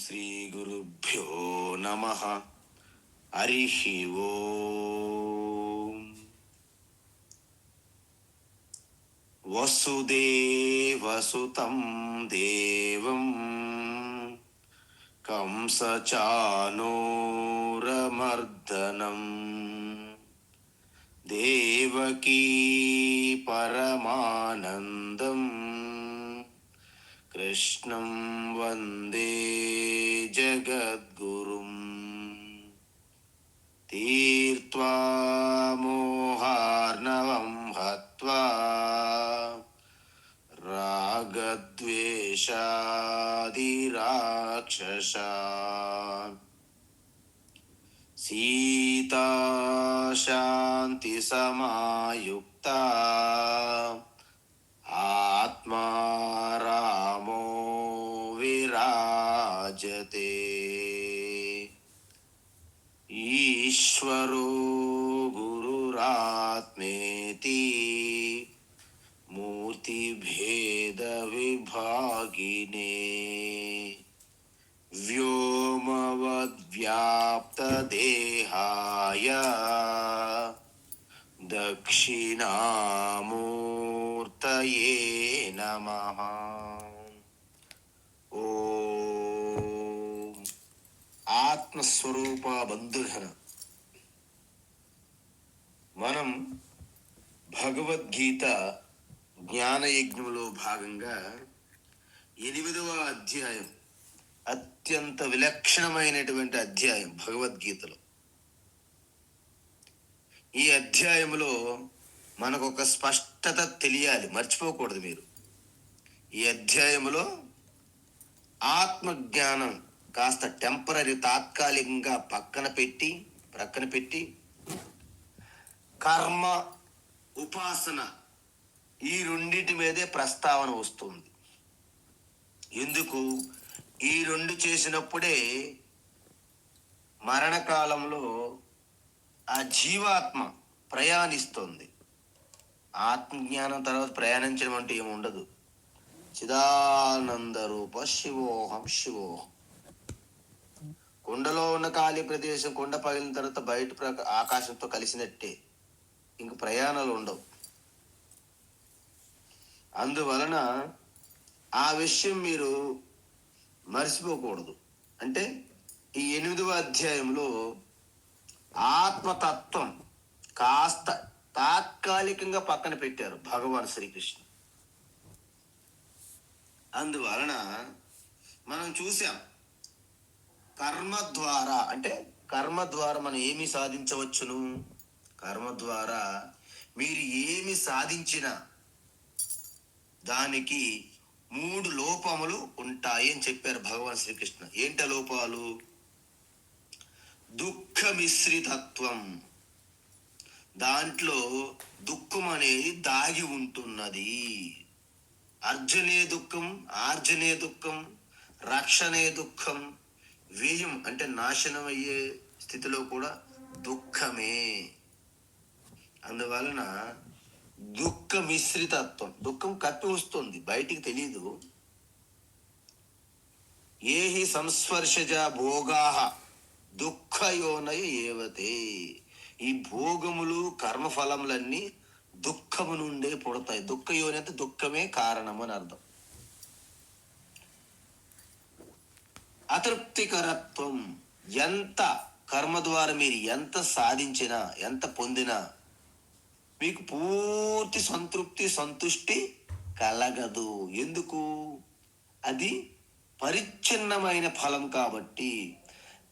శ్రీ గురుభ్యో నమః. హరి ఓం. వసుదేవసుతం దేవం కంసచానూరమర్దనం దేవకీ పరమానందం కృష్ణం వందే జగద్గురుం. తీర్త్వా మోహార్ణవం హత్వా రాగద్వేషాదిరాక్షసాన్ సీతా శాంతి సమాయుక్తా ఆత్మా రామో విరాజతే. ఈశ్వరో గురురాత్మేతి మూర్తిభేద విభాగినే వ్యోమవద్వ్యాప్తదేహాయ దక్షిణామూర్తయే నమః. ఓం. ఆత్మస్వరూప బంధుఘన మనం భగవద్గీత జ్ఞానయజ్ఞంలో భాగంగా 8వ అధ్యాయం, అత్యంత విలక్షణమైనటువంటి అధ్యాయం భగవద్గీతలో. ఈ అధ్యాయంలో మనకు ఒక స్పష్టత తెలియాలి, మర్చిపోకూడదు మీరు. ఈ అధ్యాయంలో ఆత్మజ్ఞానం కాస్త టెంపరీ, తాత్కాలికంగా ప్రక్కన పెట్టి కర్మ, ఉపాసన ఈ రెండింటి మీదే ప్రస్తావన వస్తుంది. ఎందుకు? ఈ రెండు చేసినప్పుడే మరణకాలంలో ఆ జీవాత్మ ప్రయాణిస్తుంది. ఆత్మజ్ఞానం తర్వాత ప్రయాణించడం అంటే ఏముండదు. చిదానంద రూప శివోహం శివోహం. కొండలో ఉన్న ఖాళీ ప్రదేశం కొండ పగిలిన తర్వాత బయట ఆకాశంతో కలిసినట్టే, ఇంక ప్రయాణాలు ఉండవు. అందువలన ఆ విషయం మీరు మర్చిపోకూడదు. అంటే ఈ 8వ అధ్యాయంలో ఆత్మతత్వం కాస్త తాత్కాలికంగా పక్కన పెట్టారు భగవాన్ శ్రీకృష్ణ. అందువలన మనం చూసాం, కర్మ ద్వారా మనం ఏమి సాధించవచ్చును. కర్మ ద్వారా మీరు ఏమి సాధించినా దానికి 3 లోపములు ఉంటాయి అని చెప్పారు భగవాన్ శ్రీకృష్ణ. ఏంట లోపాలు? దుఃఖ మిశ్రితత్వం, దాంట్లో దుఃఖం అనేది దాగి ఉంటున్నది. అర్జనే దుఃఖం, ఆర్జనే దుఃఖం, రక్షణే దుఃఖం, వ్యయం అంటే నాశనం అయ్యే స్థితిలో కూడా దుఃఖమే. అందువలన దుఃఖ మిశ్రితత్వం, దుఃఖం కప్పి వస్తుంది, బయటికి తెలీదు. ఏహి సంస్పర్శజ భోగాః దుఃఖయోనయ ఏవతే. ఈ భోగములు కర్మఫలములన్నీ దుఃఖము నుండే పుడతాయి. దుఃఖయోని అంటే దుఃఖమే కారణము అని అర్థం. అతృప్తికరత్వం, ఎంత కర్మ ద్వారా మీరు ఎంత సాధించినా ఎంత పొందినా మీకు పూర్తి సంతృప్తి సంతుష్టి కలగదు. ఎందుకు? అది పరిచ్ఛిన్నమైన ఫలం కాబట్టి.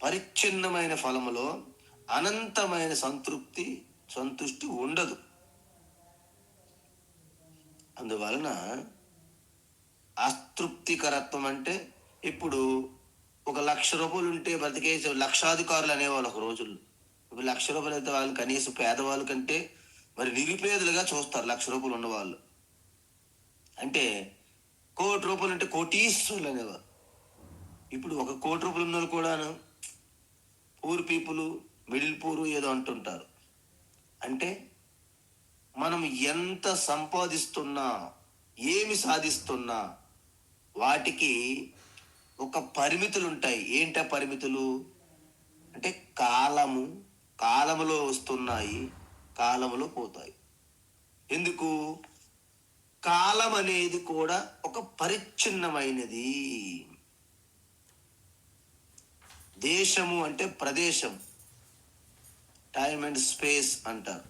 పరిచ్ఛిన్నమైన ఫలములో అనంతమైన సంతృప్తి సంతుష్టి ఉండదు. అందువలన అతృప్తికరత్వం అంటే, ఇప్పుడు 1,00,000 రూపాయలు ఉంటే బ్రతికేసి లక్షాధికారులు అనేవాళ్ళు ఒక రోజుల్లో. ఇప్పుడు 1,00,000 రూపాయలు అయితే వాళ్ళు కనీసం పేదవాళ్ళ కంటే మరి నిరుపేదలుగా చూస్తారు 1,00,000 రూపాయలు ఉన్నవాళ్ళు. అంటే 1,00,00,000 రూపాయలు అంటే కోటీశ్వరులు అనేవారు. ఇప్పుడు 1,00,00,000 రూపాయలు ఉన్న వాళ్ళు కూడాను పూర్ పీపుల్, మిడిల్ పూర్ ఏదో అంటుంటారు. అంటే మనం ఎంత సంపాదిస్తున్నా, ఏమి సాధిస్తున్నా వాటికి ఒక పరిమితులు ఉంటాయి. ఏంటి ఆ పరిమితులు అంటే కాలములో వస్తున్నాయి, కాలములో పోతాయి. ఎందుకు? కాలం అనేది కూడా ఒక పరిచ్ఛిన్నమైనది. దేశము అంటే ప్రదేశం, టైమ్ అండ్ స్పేస్ అంటారు.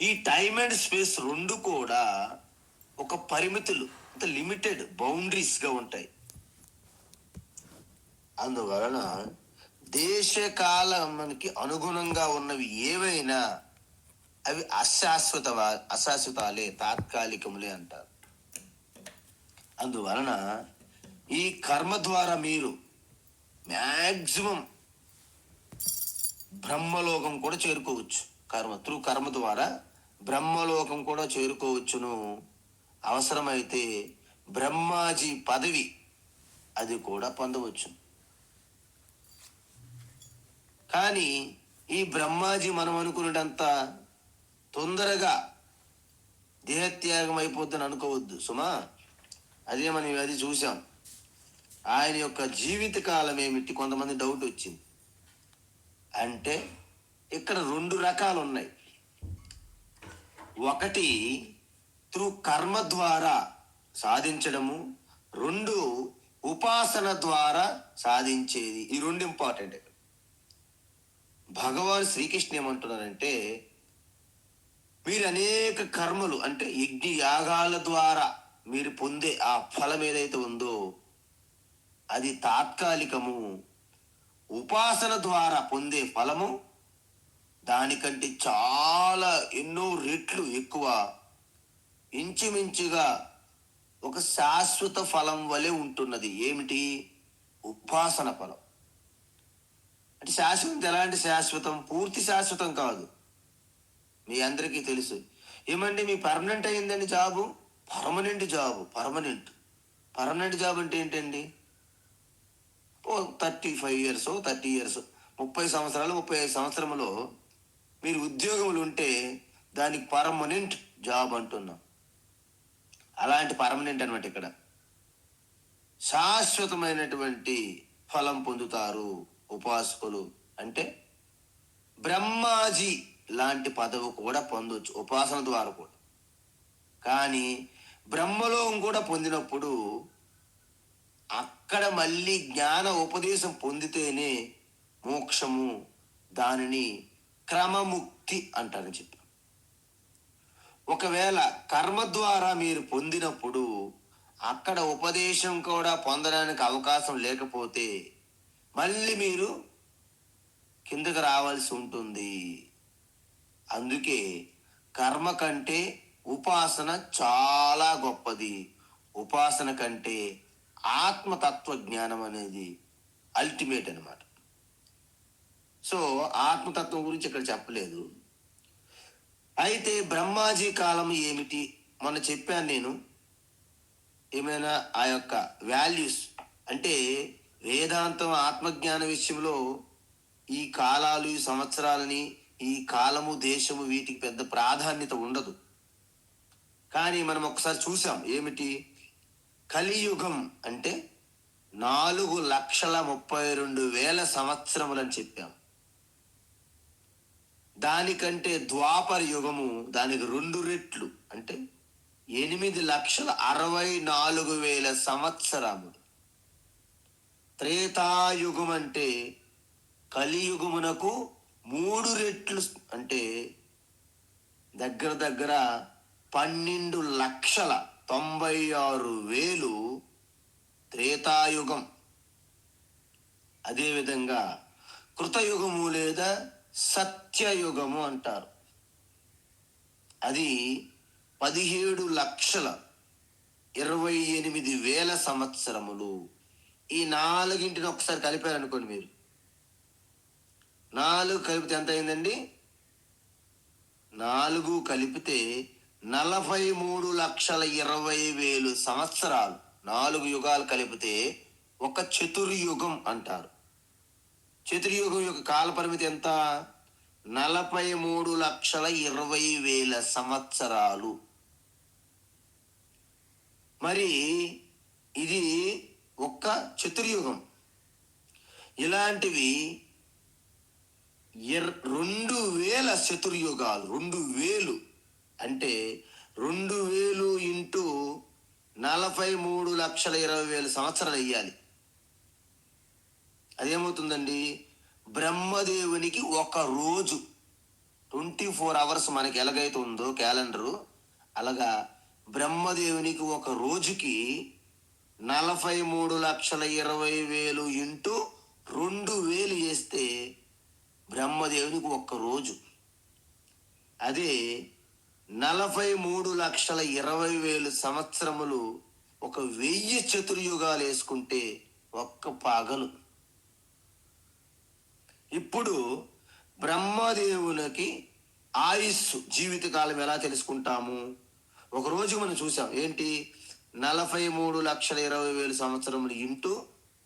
ఈ టైమ్ అండ్ స్పేస్ రెండు కూడా ఒక పరిమితులు, అంటే లిమిటెడ్ బౌండరీస్గా ఉంటాయి. అందువలన దేశకాలమునికి అనుగుణంగా ఉన్నవి ఏవైనా అవి అశాశ్వతాలే, తాత్కాలికములే అంటారు. అందువలన ఈ కర్మ ద్వారా మీరు మ్యాక్సిమం బ్రహ్మలోకం కూడా చేరుకోవచ్చు. కర్మ ద్వారా బ్రహ్మలోకం కూడా చేరుకోవచ్చును. అవసరమైతే బ్రహ్మాజీ పదవి అది కూడా పొందవచ్చు. కానీ ఈ బ్రహ్మాజీ మనం అనుకునేటంత తొందరగా దేహత్యాగం అయిపోద్దని అనుకోవద్దు సుమా. అదే మనం అది చూసాం. ఆయన యొక్క జీవిత కాలం ఏమిటి? కొంతమంది డౌట్ వచ్చింది. అంటే ఇక్కడ రెండు రకాలు ఉన్నాయి. ఒకటి త్రూ కర్మ ద్వారా సాధించడము, రెండు ఉపాసన ద్వారా సాధించేది. ఈ రెండు ఇంపార్టెంట్. భగవాన్ శ్రీకృష్ణ ఏమంటున్నారంటే, మీరు అనేక కర్మలు అంటే యజ్ఞ యాగాల ద్వారా మీరు పొందే ఆ ఫలం ఏదైతే ఉందో అది తాత్కాలికము. ఉపాసన ద్వారా పొందే ఫలము దానికంటే చాలా ఎన్నో రెట్లు ఎక్కువ, ఇంచుమించుగా ఒక శాశ్వత ఫలం వలె ఉంటున్నది. ఏమిటి? ఉపాసన ఫలం. అంటే శాశ్వతం ఎలాంటి శాశ్వతం? పూర్తి శాశ్వతం కాదు. మీ అందరికీ తెలుసు. ఏమండి మీ పర్మనెంట్ అయిందండి job? Permanent job. Permanent job అంటే ఏంటండి? 35 years 30 years 30 సంవత్సరాలు 35 సంవత్సరంలో మీరు ఉద్యోగములు ఉంటే దానికి పర్మనెంట్ జాబ్ అంటున్నాం. అలాంటి పర్మనెంట్ అనమాట. ఇక్కడ శాశ్వతమైనటువంటి ఫలం పొందుతారు ఉపాసకులు. అంటే బ్రహ్మాజీ లాంటి పదవి కూడా పొందొచ్చు ఉపాసన ద్వారా కూడా. కానీ బ్రహ్మలోకం కూడా పొందినప్పుడు అక్కడ మళ్ళీ జ్ఞాన ఉపదేశం పొందితేనే మోక్షము. దానిని క్రమముక్తి అంటారని చెప్పారు. ఒకవేళ కర్మ ద్వారా మీరు పొందినప్పుడు అక్కడ ఉపదేశం కూడా పొందడానికి అవకాశం లేకపోతే మళ్ళీ మీరు కిందకు రావాల్సి ఉంటుంది. అందుకే కర్మ కంటే ఉపాసన చాలా గొప్పది. ఉపాసన కంటే ఆత్మతత్వ జ్ఞానం అనేది అల్టిమేట్ అనమాట. సో ఆత్మతత్వం గురించి ఇక్కడ చెప్పలేదు. అయితే బ్రహ్మాజీ కాలం ఏమిటి? మొన్న చెప్పాను నేను. ఏమైనా ఆ యొక్క వాల్యూస్ అంటే వేదాంతం ఆత్మజ్ఞాన విషయంలో ఈ కాలాలు, ఈ సంవత్సరాలని, ఈ కాలము, దేశము వీటికి పెద్ద ప్రాధాన్యత ఉండదు. కానీ మనం ఒకసారి చూసాం. ఏమిటి? కలియుగం అంటే 4,32,000 సంవత్సరములని చెప్పాం. దానికంటే ద్వాపర యుగము దానికి 2 రెట్లు అంటే 8,64,000 సంవత్సరములు. త్రేతాయుగం అంటే కలియుగమునకు 3 రెట్లు అంటే దగ్గర 12,96,000 త్రేతాయుగం. అదేవిధంగా కృతయుగము లేదా సత్యయుగము అంటారు. అది 17,28,000 సంవత్సరములు. ఈ నాలుగింటిని ఒకసారి కలిపారనుకోండి మీరు. 4 కలిపితే ఎంత అయిందండి? 4 కలిపితే 43,20,000 సంవత్సరాలు. 4 యుగాలు కలిపితే ఒక చతుర్యుగం అంటారు. చతుర్యుగం యొక్క కాల పరిమితి ఎంత? 43,20,000 సంవత్సరాలు. మరి ఇది ఒక్క చతుర్యుగం. ఇలాంటివి 2000 చతుర్యుగాలు. 2000 అంటే 2000 ఇంటూ 43,20,000 సంవత్సరాలు వెయ్యాలి. అదేమవుతుందండి? బ్రహ్మదేవునికి ఒక రోజు 24 అవర్స్ మనకి ఎలాగైతే ఉందో క్యాలెండరు, అలాగా బ్రహ్మదేవునికి ఒక రోజుకి 43,20,000 ఇంటూ 2000 చేస్తే బ్రహ్మదేవునికి ఒక్క రోజు. అదే 43,20,000 సంవత్సరములు ఒక 1000 చతుర్యుగాలు వేసుకుంటే ఒక్క పగలు. ఇప్పుడు బ్రహ్మదేవునికి ఆయుస్సు జీవితకాలం ఎలా తెలుసుకుంటాము? ఒకరోజు మనం చూసాం ఏంటి? 43,20,000 సంవత్సరములు ఇంటూ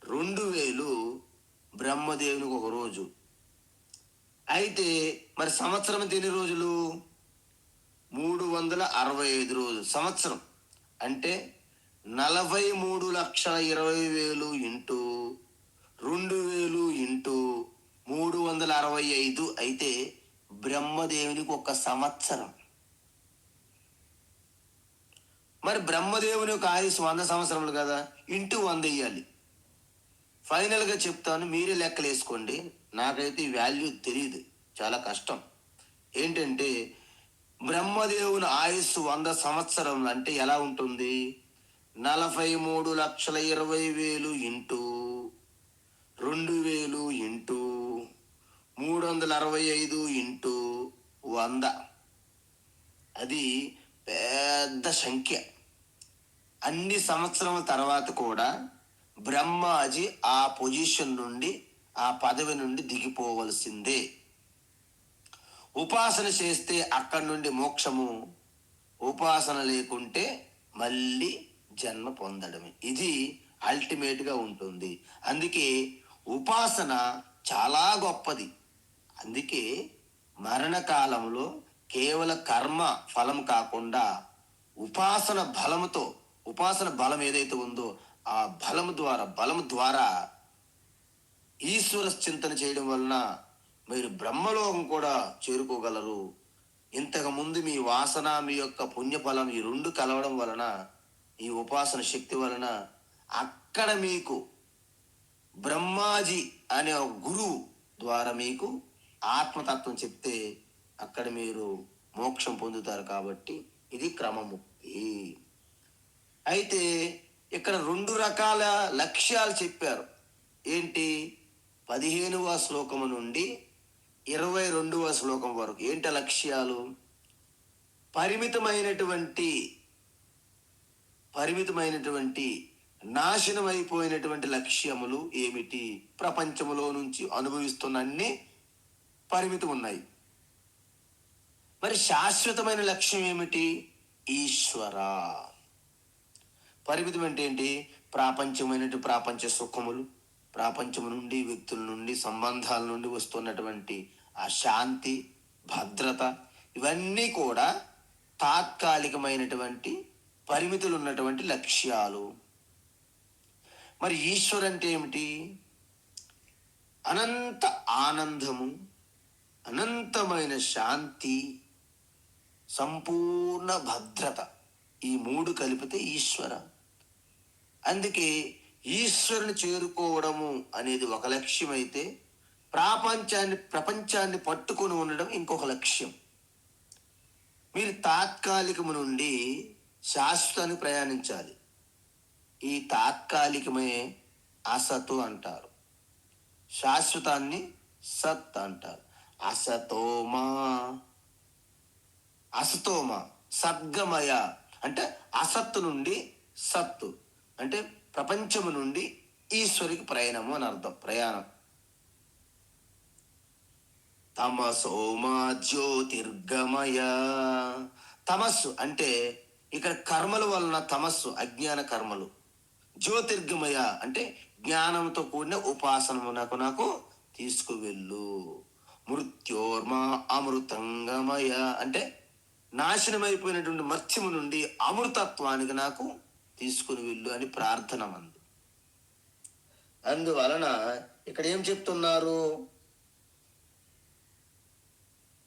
2000 బ్రహ్మదేవునికి ఒక రోజు. అయితే మరి సంవత్సరం ఎన్ని రోజులు? 365 రోజులు సంవత్సరం. అంటే 43,20,000 ఇంటూ 2000 ఇంటూ 365 అయితే బ్రహ్మదేవునికి ఒక సంవత్సరం. మరి బ్రహ్మదేవుని యొక్క ఆయుష్ 100 సంవత్సరములు కదా, ఇంటూ 100 వేయాలి. ఫైనల్గా చెప్తాను, మీరే లెక్కలు వేసుకోండి. నాకైతే ఈ వాల్యూ తెలియదు, చాలా కష్టం. ఏంటంటే బ్రహ్మదేవుని ఆయుస్సు 100 సంవత్సరములు అంటే ఎలా ఉంటుంది? 43,20,000 ఇంటూ 2000 ఇంటూ 365 ఇంటూ 100. అది పెద్ద సంఖ్య. అన్ని సంవత్సరముల తర్వాత కూడా బ్రహ్మాజీ ఆ పొజిషన్ నుండి, ఆ పదవి నుండి దిగిపోవలసిందే. ఉపాసన చేస్తే అక్కడి నుండి మోక్షము, ఉపాసన లేకుంటే మళ్ళీ జన్మ పొందడమే. ఇది అల్టిమేట్గా ఉంటుంది. అందుకే ఉపాసన చాలా గొప్పది. అందుకే మరణకాలంలో కేవల కర్మ ఫలం కాకుండా ఉపాసన బలముతో, ఉపాసన బలం ఏదైతే ఉందో ఆ బలము ద్వారా ఈశ్వర చింతన చేయడం వలన మీరు బ్రహ్మలోకం కూడా చేరుకోగలరు. ఇంతకుముందు మీ వాసన, మీ యొక్క పుణ్యఫలం ఈ రెండు కలవడం వలన, ఈ ఉపాసన శక్తి వలన అక్కడ మీకు బ్రహ్మాజీ అనే ఒక గురువు ద్వారా మీకు ఆత్మతత్వం చెప్తే అక్కడ మీరు మోక్షం పొందుతారు. కాబట్టి ఇది క్రమముక్తి. అయితే ఇక్కడ 2 రకాల లక్ష్యాలు చెప్పారు. ఏంటి? 15వ శ్లోకము నుండి 22వ శ్లోకం వరకు ఏంటి లక్ష్యాలు? పరిమితమైనటువంటి నాశనం అయిపోయినటువంటి లక్ష్యములు ఏమిటి? ప్రపంచములో నుంచి అనుభవిస్తున్న అన్ని పరిమితం ఉన్నాయి. మరి శాశ్వతమైన లక్ష్యం ఏమిటి? ఈశ్వర. పరిమితం అంటే ఏంటి? ప్రాపంచ సుఖములు, ప్రపంచం నుండి, వ్యక్తుల నుండి, సంబంధాల నుండి వస్తున్నటువంటి ఆ శాంతి, భద్రత, ఇవన్నీ కూడా తాత్కాలికమైనటువంటి పరిమితులు ఉన్నటువంటి లక్ష్యాలు. మరి ఈశ్వర్ అంటే ఏమిటి? అనంత ఆనందము, అనంతమైన శాంతి, సంపూర్ణ భద్రత, ఈ 3 కలిపితే ఈశ్వర. అందుకే ఈశ్వరుని చేరుకోవడము అనేది ఒక లక్ష్యం అయితే, ప్రపంచాన్ని పట్టుకొని ఉండడం ఇంకొక లక్ష్యం. మీరు తాత్కాలికము నుండి శాశ్వతాన్ని ప్రయాణించాలి. ఈ తాత్కాలికమే అసతు అంటారు, శాశ్వతాన్ని సత్ అంటారు. అసతోమ సద్గమయ అంటే అసత్తు నుండి సత్తు అంటే ప్రపంచము నుండి ఈశ్వరికి ప్రయాణము అని అర్థం. ప్రయాణం. తమసోమా జ్యోతిర్గమయ. తమస్సు అంటే ఇక్కడ కర్మల వలన తమస్సు, అజ్ఞాన కర్మలు. జ్యోతిర్గమయ అంటే జ్ఞానంతో కూడిన ఉపాసనమునకు నాకు తీసుకువెళ్ళు. మృత్యోర్మా అమృతంగమయ అంటే నాశనమైపోయినటువంటి మర్త్యము నుండి అమృతత్వానికి నాకు తీసుకుని వెళ్ళు అని ప్రార్థన మంది. అందువలన ఇక్కడ ఏం చెప్తున్నారు?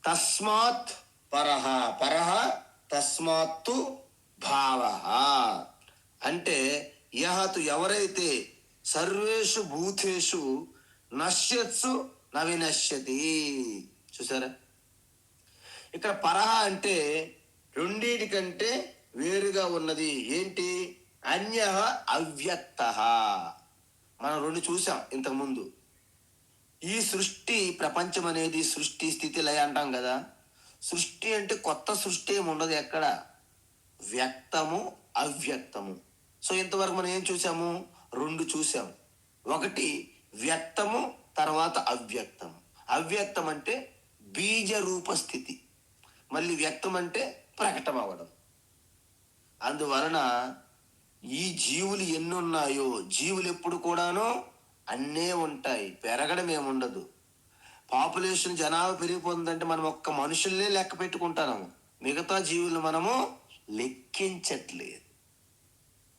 తస్మాత్ పరహ, పరహ తస్మాత్తు భావ అంటే యహతు ఎవరైతే సర్వేషు భూతేషు నశ్యత్సు నవినశ్యతి. చూసారా, ఇక్కడ పరహ అంటే రెండింటి కంటే వేరుగా ఉన్నది. ఏంటి? అన్య అవ్యక్త. మనం రెండు చూసాం ఇంతకుముందు. ఈ సృష్టి, ప్రపంచం అనేది సృష్టి స్థితి లయ అంటాం కదా. సృష్టి అంటే కొత్త సృష్టి ఏమి ఉండదు ఎక్కడ, వ్యక్తము అవ్యక్తము. సో ఇంతవరకు మనం ఏం చూసాము? రెండు చూసాము. ఒకటి వ్యక్తము, తర్వాత అవ్యక్తము. అవ్యక్తం అంటే బీజ రూప స్థితి, మళ్ళీ వ్యక్తం అంటే ప్రకటన అవ్వడం. అందువలన ఈ జీవులు ఎన్ని ఉన్నాయో, జీవులు ఎప్పుడు కూడాను అన్నే ఉంటాయి, పెరగడం ఏముండదు. పాపులేషన్ జనాభా పెరిగిపోతుందంటే మనం ఒక్క మనుషుల్నే లెక్క పెట్టుకుంటాము, మిగతా జీవులు మనము లెక్కించట్లేదు.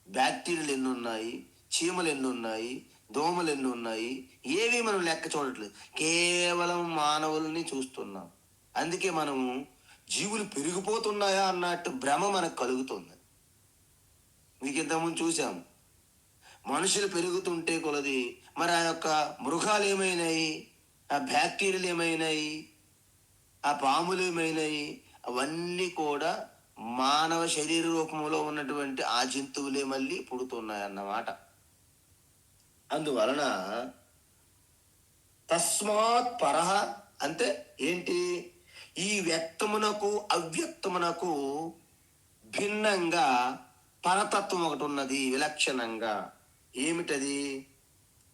బ్యాక్టీరియాలు ఎన్ని ఉన్నాయి, చీమలు ఎన్ని ఉన్నాయి, దోమలు ఎన్ని ఉన్నాయి, ఏవి మనం లెక్క చూడట్లేదు, కేవలం మానవుల్ని చూస్తున్నాం. అందుకే మనము జీవులు పెరిగిపోతున్నాయా అన్నట్టు భ్రమ మనకు కలుగుతుంది. మీకు ఇంతకుముందు చూసాము, మనుషులు పెరుగుతుంటే కొలది మరి ఆ యొక్క మృగాలు ఏమైనాయి, ఆ బ్యాక్టీరియాలు ఏమైనాయి, ఆ పాములు ఏమైనాయి, అవన్నీ కూడా మానవ శరీర రూపంలో ఉన్నటువంటి ఆ జంతువులే మళ్ళీ పుడుతున్నాయన్నమాట. అందువలన తస్మాత్ పరహ అంటే ఏంటి? ఈ వ్యక్తమునకు అవ్యక్తమునకు భిన్నంగా పరతత్వం ఒకటి ఉన్నది, విలక్షణంగా. ఏమిటది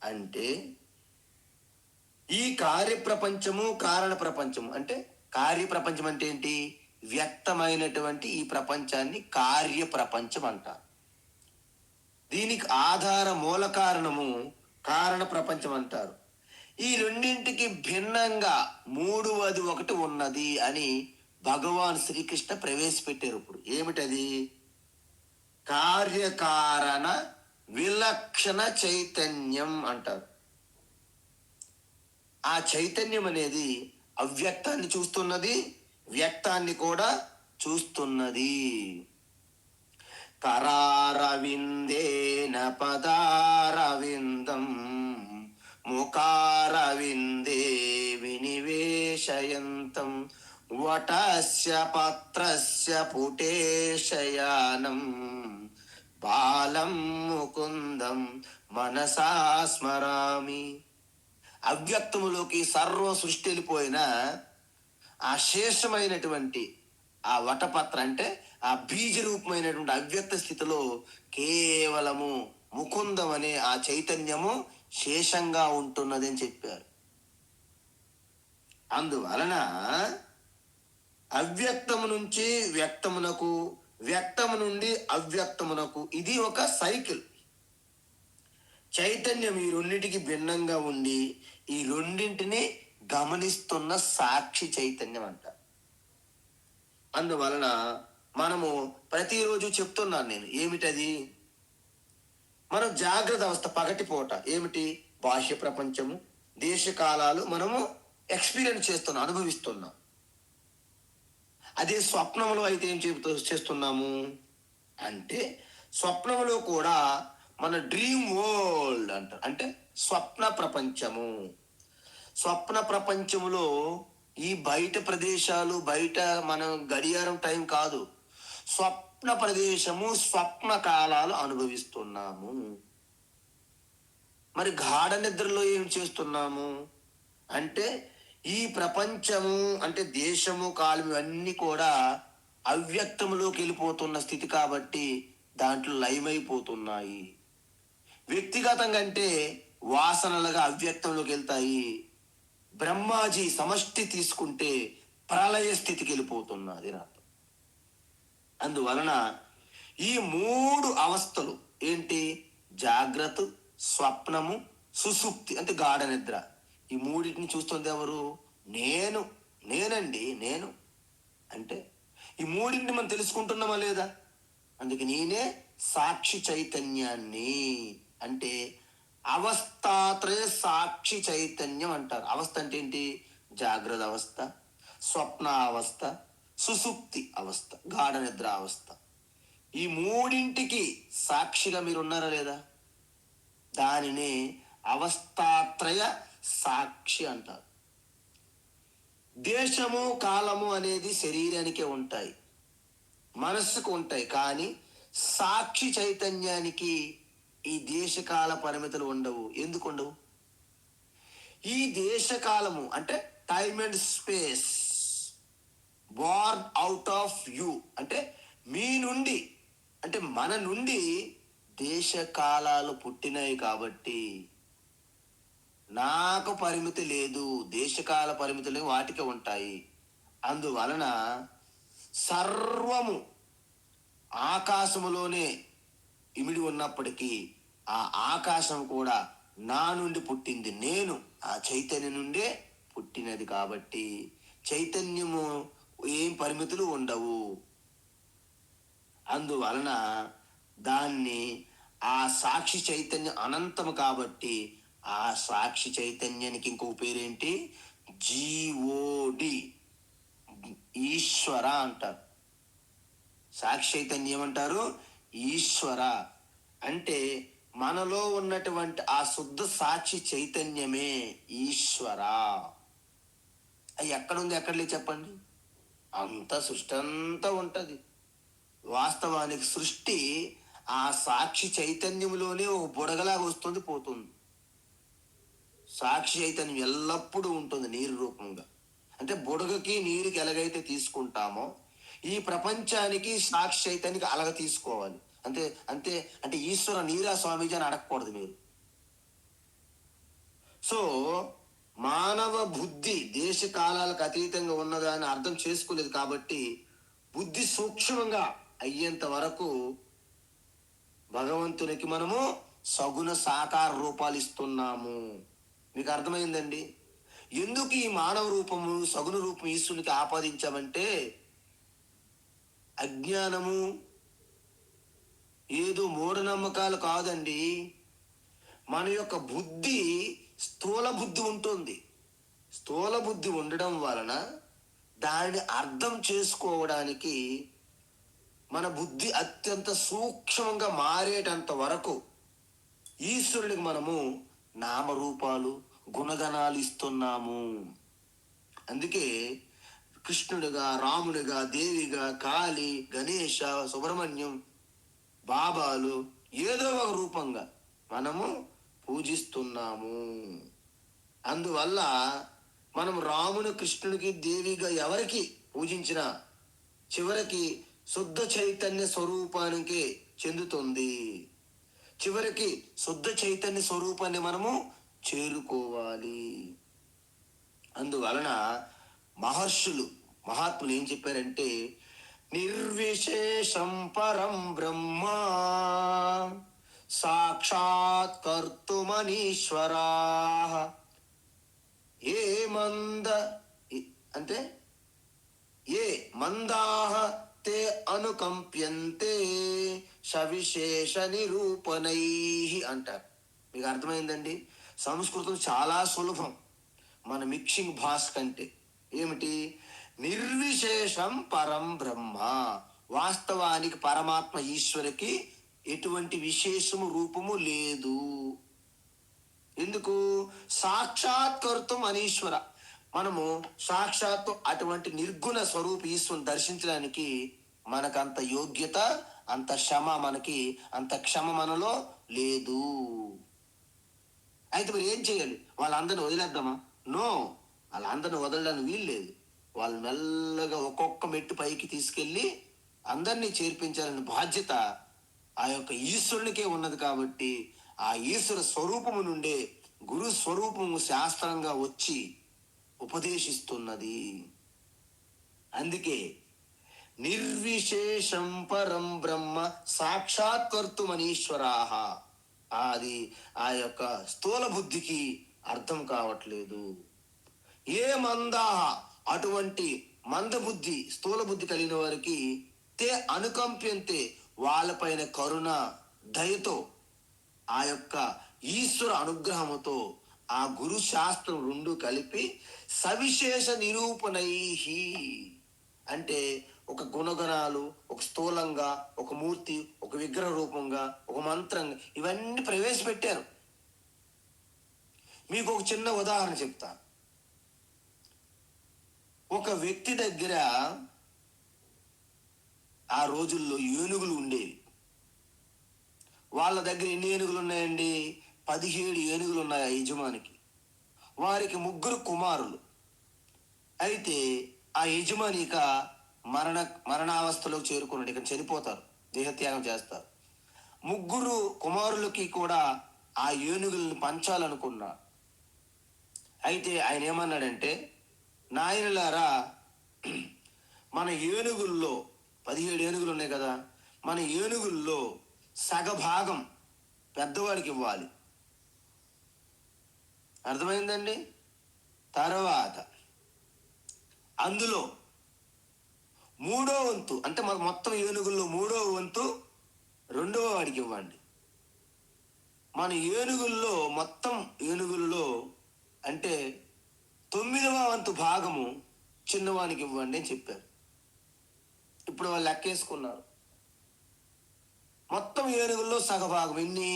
అంటే ఈ కార్యప్రపంచము, కారణ ప్రపంచము. అంటే కార్యప్రపంచం అంటే ఏంటి? వ్యక్తమైనటువంటి ఈ ప్రపంచాన్ని కార్యప్రపంచం అంటారు. దీనికి ఆధార మూల కారణము కారణ ప్రపంచం అంటారు. ఈ రెండింటికి భిన్నంగా మూడవది ఒకటి ఉన్నది అని భగవాన్ శ్రీకృష్ణ ప్రవేశపెట్టారు. ఇప్పుడు ఏమిటది? కార్యకారణ విలక్షణ చైతన్యం అంటారు. ఆ చైతన్యం అనేది అవ్యక్తాన్ని చూస్తున్నది, వ్యక్తాన్ని కూడా చూస్తున్నది. కరారవిందేన పదారవిందం ముఖారవిందే వినివేశయంతం వటస్య పత్రస్య పుటేశయానం బాలం ముకుందం మనసా స్మరామి. అవ్యక్తములోకి సర్వ సృష్టి వెళ్ళిపోయిన ఆ శేషమైనటువంటి ఆ వటపత్ర అంటే ఆ బీజ రూపమైనటువంటి అవ్యక్త స్థితిలో కేవలము ముకుందం అనే ఆ చైతన్యము శేషంగా ఉంటున్నది అని చెప్పారు. అందువలన అవ్యక్తము నుంచి వ్యక్తమునకు, వ్యక్తము నుండి అవ్యక్తమునకు, ఇది ఒక సైకిల్. చైతన్యం ఈ రెండింటికి భిన్నంగా ఉండి ఈ రెండింటిని గమనిస్తున్న సాక్షి చైతన్యం అంట. అందువలన మనము ప్రతిరోజు చెప్తున్నాను నేను, ఏమిటది? మనం జాగ్రత్త అవస్థ, పగటిపూట ఏమిటి? బాహ్య ప్రపంచము, దేశకాలాలు మనము ఎక్స్పీరియన్స్ చేస్తున్నాం, అనుభవిస్తున్నాం. అదే స్వప్నంలో అయితే ఏం చేస్తున్నాము అంటే, స్వప్నంలో కూడా మన డ్రీమ్ వరల్డ్ అంటారు, అంటే స్వప్న ప్రపంచము. స్వప్న ప్రపంచములో ఈ బయట ప్రదేశాలు, బయట మనం గడియారం టైం కాదు, స్వప్న ప్రదేశము, స్వప్న కాలాలు అనుభవిస్తున్నాము. మరి గాఢ నిద్రలో ఏం చేస్తున్నాము అంటే, ఈ ప్రపంచము అంటే దేశము, కాలం ఇవన్నీ కూడా అవ్యక్తములోకి వెళ్ళిపోతున్న స్థితి కాబట్టి దాంట్లో లయమైపోతున్నాయి. వ్యక్తిగతంగా అంటే వాసనలుగా అవ్యక్తంలోకి వెళ్తాయి. బ్రహ్మాజీ సమష్టి తీసుకుంటే ప్రళయ స్థితికి వెళ్ళిపోతున్నది అర్థం. అందువలన ఈ మూడు అవస్థలు ఏంటి? జాగ్రత్త, స్వప్నము, సుషుప్తి అంటే గాఢ నిద్ర. ఈ మూడింటిని చూస్తుంది ఎవరు? నేనండి. నేను అంటే ఈ మూడింటిని మనం తెలుసుకుంటున్నామా లేదా? అందుకే నేనే సాక్షి చైతన్యాన్ని. అంటే అవస్థాత్రయ సాక్షి చైతన్యం అంటారు. అవస్థ అంటే ఏంటి? జాగ్రత్త అవస్థ, స్వప్న అవస్థ, సుసుప్తి అవస్థ, గాఢ నిద్ర అవస్థ. ఈ మూడింటికి సాక్షిగా మీరు ఉన్నారా లేదా? దానిని అవస్థాత్రయ సాక్షి అంటారు. దేశము కాలము అనేది శరీరానికే ఉంటాయి, మనస్సుకు ఉంటాయి. కానీ సాక్షి చైతన్యానికి ఈ దేశకాల పరిమితులు ఉండవు. ఎందుకు ఉండవు? ఈ దేశకాలము అంటే time and space, born out of you అంటే మీ నుండి, అంటే మన నుండి దేశకాలాలు పుట్టినాయి. కాబట్టి నాకు పరిమితి లేదు, దేశకాల పరిమితులు వాటికి ఉంటాయి. అందువలన సర్వము ఆకాశములోనే ఇమిడి ఉన్నప్పటికీ ఆ ఆకాశం కూడా నా నుండి పుట్టింది, నేను ఆ చైతన్యం నుండే పుట్టినది. కాబట్టి చైతన్యము ఏం పరిమితులు ఉండవు. అందువలన దాన్ని ఆ సాక్షి చైతన్యం అనంతము. కాబట్టి ఆ సాక్షి చైతన్యానికి ఇంకొక పేరేంటి? జీఓడి, ఈశ్వర అంటారు. సాక్షి చైతన్యం ఏమంటారు? ఈశ్వర. అంటే మనలో ఉన్నటువంటి ఆ శుద్ధ సాక్షి చైతన్యమే ఈశ్వర. అది ఎక్కడుంది, ఎక్కడ లేదు చెప్పండి? అంత సృష్టి అంతా ఉంటది. వాస్తవానికి సృష్టి ఆ సాక్షి చైతన్యంలోనే ఒక బుడగలాగా వస్తుంది, పోతుంది. సాక్షి చైతన్యం ఎల్లప్పుడూ ఉంటుంది నీరు రూపంగా. అంటే బుడగకి నీరుకి ఎలాగైతే తీసుకుంటామో ఈ ప్రపంచానికి సాక్షి చైతన్యకి అలాగ తీసుకోవాలి. అంతే అంతే. అంటే ఈశ్వర నీరా స్వామీజీ అని అడగకూడదు మీరు. సో మానవ బుద్ధి దేశ కాలాలకు అతీతంగా ఉన్నదాన్ని అర్థం చేసుకోలేదు. కాబట్టి బుద్ధి సూక్ష్మంగా అయ్యేంత వరకు భగవంతునికి మనము సగుణ సాకార రూపాలు ఇస్తున్నాము. మీకు అర్థమైందండి? ఎందుకు ఈ మానవ రూపము సగుణ రూపం ఈశ్వరునికి ఆపాదించామంటే అజ్ఞానము, ఏదో మూఢనమ్మకాలు కాదండి. మన యొక్క బుద్ధి స్థూల బుద్ధి ఉంటుంది. స్థూల బుద్ధి ఉండడం వలన దానిని అర్థం చేసుకోవడానికి మన బుద్ధి అత్యంత సూక్ష్మంగా మారేటంత వరకు ఈశ్వరుడికి మనము నామరూపాలు, గుణగణాలు ఇస్తున్నాము. అందుకే కృష్ణుడిగా, రాముడిగా, దేవిగా, కాళీ, గణేష, సుబ్రహ్మణ్యం, బాబాలు ఏదో ఒక రూపంగా మనము పూజిస్తున్నాము. అందువల్ల మనం రాముని, కృష్ణుడికి, దేవిగా ఎవరికి పూజించినా చివరికి శుద్ధ చైతన్య స్వరూపానికి చెందుతుంది. చివరికి శుద్ధ చైతన్య స్వరూపాన్ని మనము చేరుకోవాలి. అందువలన మహర్షులు, మహాత్ములు ఏం చెప్పారంటే నిర్విశేషం పరం బ్రహ్మ సాక్షాత్ కర్తుమనీశ్వరా ఏ మంద అంటే ఏ మందాహ తే అనుకంప్యంతే సవిశేష నిరూపణై అంటారు. మీకు అర్థమైందండి? సంస్కృతం చాలా సులభం మన మిక్సింగ్ భాష కంటే. ఏమిటి? నిర్విశేషం పరం బ్రహ్మ. వాస్తవానికి పరమాత్మ ఈశ్వరికి ఎటువంటి విశేషము రూపము లేదు. ఎందుకు? సాక్షాత్కర్తం అనీశ్వర. మనము సాక్షాత్తు అటువంటి నిర్గుణ స్వరూప ఈశ్వరుని దర్శించడానికి మనకంత యోగ్యత, అంత అంత క్షమ మనలో లేదు. అయితే మీరు ఏం చేయాలి? వాళ్ళందరిని వదిలేద్దామా? నో, వాళ్ళందరిని వదలడానికి వీలు లేదు. వాళ్ళు మెల్లగా ఒక్కొక్క మెట్టు పైకి తీసుకెళ్ళి అందరినీ చేర్పించాలని బాధ్యత ఆ యొక్క ఈశ్వరునికే ఉన్నది. కాబట్టి ఆ ఈశ్వర స్వరూపము నుండే గురు స్వరూపము శాస్త్రంగా వచ్చి ఉపదేశిస్తున్నది. అందుకే నిర్విశేషం పరం బ్రహ్మ సాక్షాత్కర్తుమనీశ్వరాహ. అది ఆ యొక్క స్థూల బుద్ధికి అర్థం కావట్లేదు. ఏ మందాహ, అటువంటి మందబుద్ధి, స్థూల బుద్ధి కలిగిన వారికి తే అనుకంప్యంతే, వాళ్ళపైన కరుణ, దయతో ఆ యొక్క ఈశ్వర అనుగ్రహముతో ఆ గురు శాస్త్రం రెండు కలిపి సవిశేష నిరూపణై, అంటే ఒక గుణగణాలు, ఒక స్థూలంగా, ఒక మూర్తి, ఒక విగ్రహ రూపంగా, ఒక మంత్రంగా ఇవన్నీ ప్రవేశపెట్టారు. మీకు ఒక చిన్న ఉదాహరణ చెప్తా. ఒక వ్యక్తి దగ్గర ఆ రోజుల్లో ఏనుగులు ఉండేవి. వాళ్ళ దగ్గర ఎన్ని ఏనుగులు ఉన్నాయండి? 17 ఏనుగులు ఉన్నాయి ఆ యజమానికి. వారికి 3 కుమారులు. అయితే ఆ యజమాని ఇక మరణావస్థలోకి చేరుకున్నాడు. ఇక చనిపోతారు, దేహత్యాగం చేస్తారు. 3 కుమారులకి కూడా ఆ ఏనుగులను పంచాలనుకున్నాడు. అయితే ఆయన ఏమన్నాడంటే, నాయనలారా, మన ఏనుగుల్లో 17 ఏనుగులు ఉన్నాయి కదా, మన ఏనుగుల్లో సగభాగం పెద్దవాడికి ఇవ్వాలి. అర్థమైందండి? తర్వాత అందులో 3వ వంతు, అంటే మన మొత్తం ఏనుగుల్లో 3వ వంతు 2వ వాడికి ఇవ్వండి. మన ఏనుగుల్లో మొత్తం ఏనుగుల్లో అంటే 9వ వంతు భాగము చిన్నవానికి ఇవ్వండి అని చెప్పారు. ఇప్పుడు వాళ్ళు లెక్కేసుకున్నారు. మొత్తం ఏనుగుల్లో సగభాగం ఎన్ని?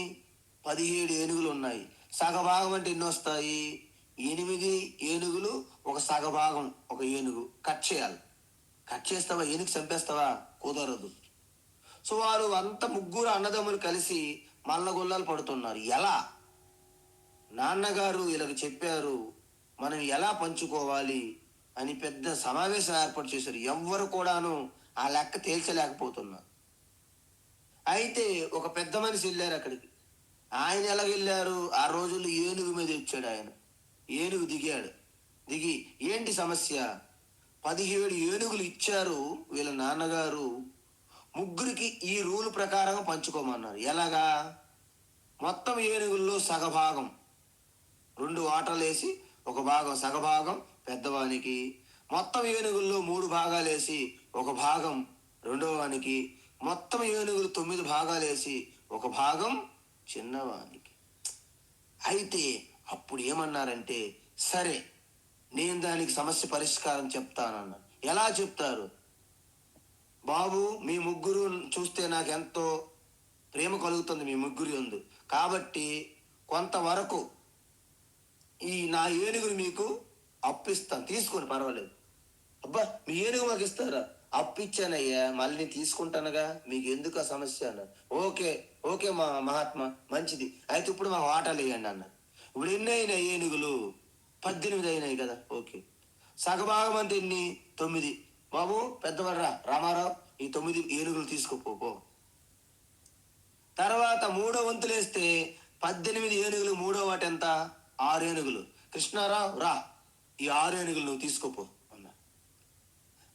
17 ఏనుగులు ఉన్నాయి. సగభాగం అంటే ఎన్ని వస్తాయి? 8 ఏనుగులు, ఒక సగభాగం ఒక ఏనుగు కట్ చేయాలి. కట్ చేస్తావా? ఏనుగు చంపేస్తావా? కుదరదు. సో వారు అంత 3 అన్నదమ్ములు కలిసి మల్లగొల్లాలు పడుతున్నారు. ఎలా? నాన్నగారు ఇలాగ చెప్పారు, మనం ఎలా పంచుకోవాలి అని పెద్ద సమావేశం ఏర్పాటు చేశారు. ఎవ్వరు కూడాను ఆ లెక్క తేల్చలేకపోతున్నారు. అయితే ఒక పెద్ద మనిషి వెళ్ళారు అక్కడికి. ఆయన ఎలాగ వెళ్ళారు? ఆ రోజుల్లో ఏనుగు మీద వచ్చాడు ఆయన. ఏనుగు దిగాడు. దిగి, ఏంటి సమస్య? 17 ఏనుగులు ఇచ్చారు వీళ్ళ నాన్నగారు, 3కి ఈ రూల్ ప్రకారం పంచుకోమన్నారు. ఎలాగా? మొత్తం ఏనుగుల్లో సగభాగం 2 వాటలు వేసి ఒక భాగం సగభాగం పెద్దవానికి, మొత్తం ఏనుగుల్లో 3 భాగాలు వేసి ఒక భాగం 2వ వానికి, మొత్తం ఏనుగులు 9 భాగాలు వేసి ఒక భాగం చిన్నవానికి. అయితే అప్పుడు ఏమన్నారంటే, సరే నేను దానికి సమస్య పరిష్కారం చెప్తానన్నారు. ఎలా చెప్తారు? బాబు, మీ 3 చూస్తే నాకు ఎంతో ప్రేమ కలుగుతుంది మీ 3 యందు. కాబట్టి కొంతవరకు ఈ నా ఏనుగుని మీకు అప్పిస్తాను, తీసుకొని పర్వాలేదు. అబ్బా, మీ ఏనుగు మాకు ఇస్తారా? అప్పిచ్చానయ్యా, మళ్ళీ నేను తీసుకుంటానుగా, మీకు ఎందుకు ఆ సమస్య అన్నారు. ఓకే ఓకే మా మహాత్మా, మంచిది. అయితే ఇప్పుడు మా వాటాలు వేయండి అన్నారు. ఇప్పుడు ఎన్ని అయినాయి ఏనుగులు? 18 అయినాయి కదా. ఓకే, సగభాగం అంటే ఎన్ని? 9. బాబు పెద్దవాడ్రా రామారావు, ఈ 9 ఏనుగులు తీసుకోపో. తర్వాత 3వ వంతులు వేస్తే 18 ఏనుగులు, 3వ వాటి ఎంత? 6 ఏనుగులు. కృష్ణారావు రా, ఈ 6 ఏనుగులు నువ్వు తీసుకోపో అన్నా.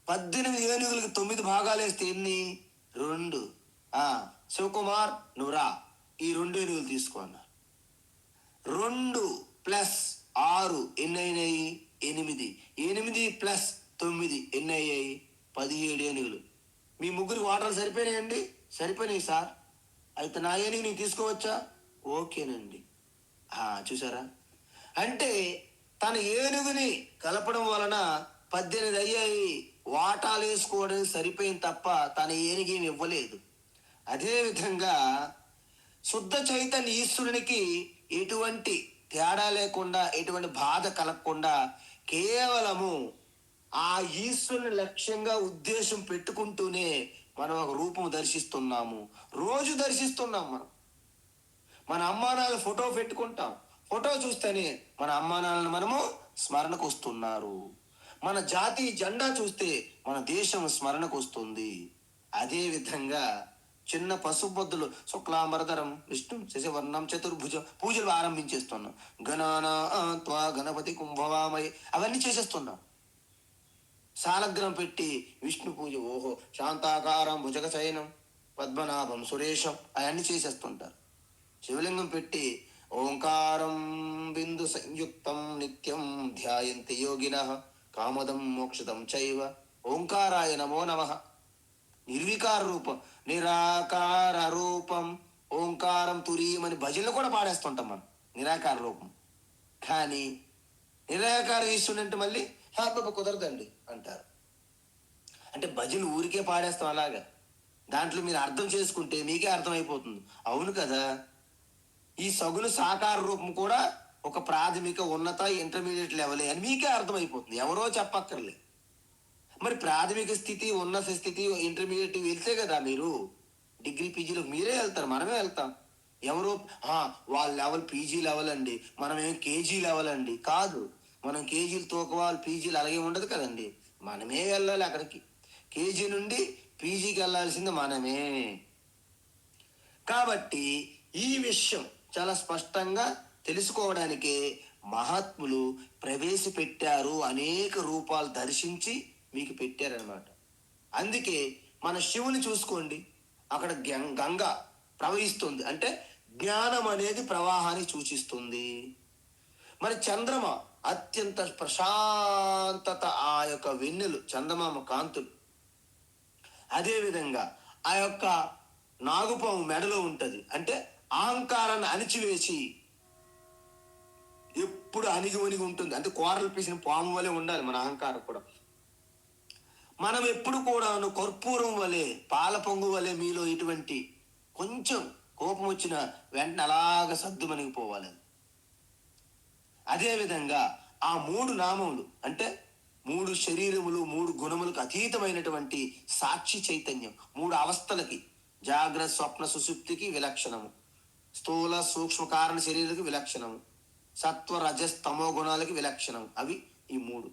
18 ఏనుగులకు 9 భాగాలు వేస్తే ఎన్ని? 2. శివకుమార్ నువ్వు రా, ఈ 2 ఏనుగులు తీసుకో అన్నా. 2 + 6 ఎన్ని అయినాయి? 8. 8 + 9 ఎన్ని అయ్యాయి? 17 ఏనుగులు. మీ 3కి వాటాలు సరిపోయినాయండి? సరిపోయినాయి సార్. అయితే నా ఏనుగు నీకు తీసుకోవచ్చా? ఓకేనండి. చూసారా? అంటే తన ఏనుగుని కలపడం వలన 18 అయ్యాయి. వాటాలు వేసుకోవడానికి సరిపోయింది తప్ప తన ఏనుగేమి ఇవ్వలేదు. అదేవిధంగా శుద్ధ చైతన్య ఈశ్వరునికి ఎటువంటి తేడా లేకుండా, ఎటువంటి బాధ కలగకుండా, కేవలము ఆ ఈశ్వరుని లక్ష్యంగా ఉద్దేశం పెట్టుకుంటూనే మనం ఒక రూపం దర్శిస్తున్నాము. రోజు దర్శిస్తున్నాం. మన అమ్మానాన్న ఫోటో పెట్టుకుంటాం. ఫోటో చూస్తేనే మన అమ్మానాన్నలు మనము స్మరణకు వస్తున్నారు. మన జాతీయ జెండా చూస్తే మన దేశం స్మరణకు వస్తుంది. అదే విధంగా చిన్న పశుబొద్దులు శుక్లాంబరధరం విష్ణు శశివర్ణం చతుర్భుజం పూజలు ఆరంభించేస్తున్నాం. గణానాత్వా గణపతి కుంభవామయ అవన్నీ చేసేస్తున్నాం. సాలగ్రం పెట్టి విష్ణు పూజ, ఓహో శాంతాకారం భుజగ శయనం పద్మనాభం సురేషం అవన్నీ చేసేస్తుంటారు. శివలింగం పెట్టి ఓంకారం బిందు సంయుక్తం నిత్యం ధ్యాయంతి యోగినః కామదం మోక్షదం చైవ ఓంకారాయ నమో నమః. నిర్వికార రూపం, నిరాకార రూపం ఓంకారం తురీయం అని భజనలు కూడా పాడేస్తుంటాం మనం, నిరాకార రూపం. కానీ నిరాకార ఈశ్వరుడు అంటే మళ్ళీ బాబా కుదరదండి అంటారు. అంటే భజన ఊరికే పాడేస్తాం అలాగా. దాంట్లో మీరు అర్థం చేసుకుంటే మీకే అర్థమైపోతుంది. అవును కదా, ఈ సగుణ సాకార రూపం కూడా ఒక ప్రాథమిక, ఉన్నత, ఇంటర్మీడియట్ లెవెలే అని మీకే అర్థమైపోతుంది, ఎవరో చెప్పక్కర్లే. మరి ప్రాథమిక స్థితి, ఉన్నత స్థితి, ఇంటర్మీడియట్ వెళ్తే కదా మీరు డిగ్రీ పీజీలో మీరే వెళ్తారు, మనమే వెళ్తాం. ఎవరో వాళ్ళ లెవెల్ పీజీ లెవెల్ అండి, మనం ఏం కేజీ లెవెల్ అండి. కాదు, మనం కేజీలు తూకవాలి, పీజీలు అలాగే ఉండదు కదండి. మనమే వెళ్ళాలి అక్కడికి. కేజీ నుండి పీజీకి వెళ్ళాల్సింది మనమే. కాబట్టి ఈ విషయం చాలా స్పష్టంగా తెలుసుకోవడానికే మహాత్ములు ప్రవేశపెట్టారు, అనేక రూపాలు దర్శించి మీకు పెట్టారనమాట. అందుకే మన శివుని చూసుకోండి, అక్కడ గంగ ప్రవహిస్తుంది అంటే జ్ఞానం అనేది ప్రవాహాన్ని సూచిస్తుంది. మరి చంద్రమ అత్యంత ప్రశాంతత, ఆ యొక్క వెన్నెలు చందమామ కాంతులు. అదేవిధంగా ఆ యొక్క నాగుపాము మెడలో ఉంటది అంటే అహంకారాన్ని అణిచివేసి ఎప్పుడు అణిగి వణిగి ఉంటుంది. అంటే కూరలు పీసిన పాము వలె ఉండాలి మన అహంకారం కూడా. మనం ఎప్పుడు కూడా కర్పూరం వలె, పాల పొంగు వలె మీలో ఇటువంటి కొంచెం కోపం వచ్చిన వెంటనే అలాగ సద్దుమణిగిపోవాలి. అదేవిధంగా ఆ 3 నామములు అంటే 3 శరీరములు, 3 గుణములకు అతీతమైనటువంటి సాక్షి చైతన్యం, 3 అవస్థలకి, జాగ్రత్త, స్వప్న, సుషుప్తికి విలక్షణము, స్థూల సూక్ష్మ కారణ శరీరాలకు విలక్షణము, సత్వ రజస్ తమో గుణాలకి విలక్షణం. అవి ఈ 3.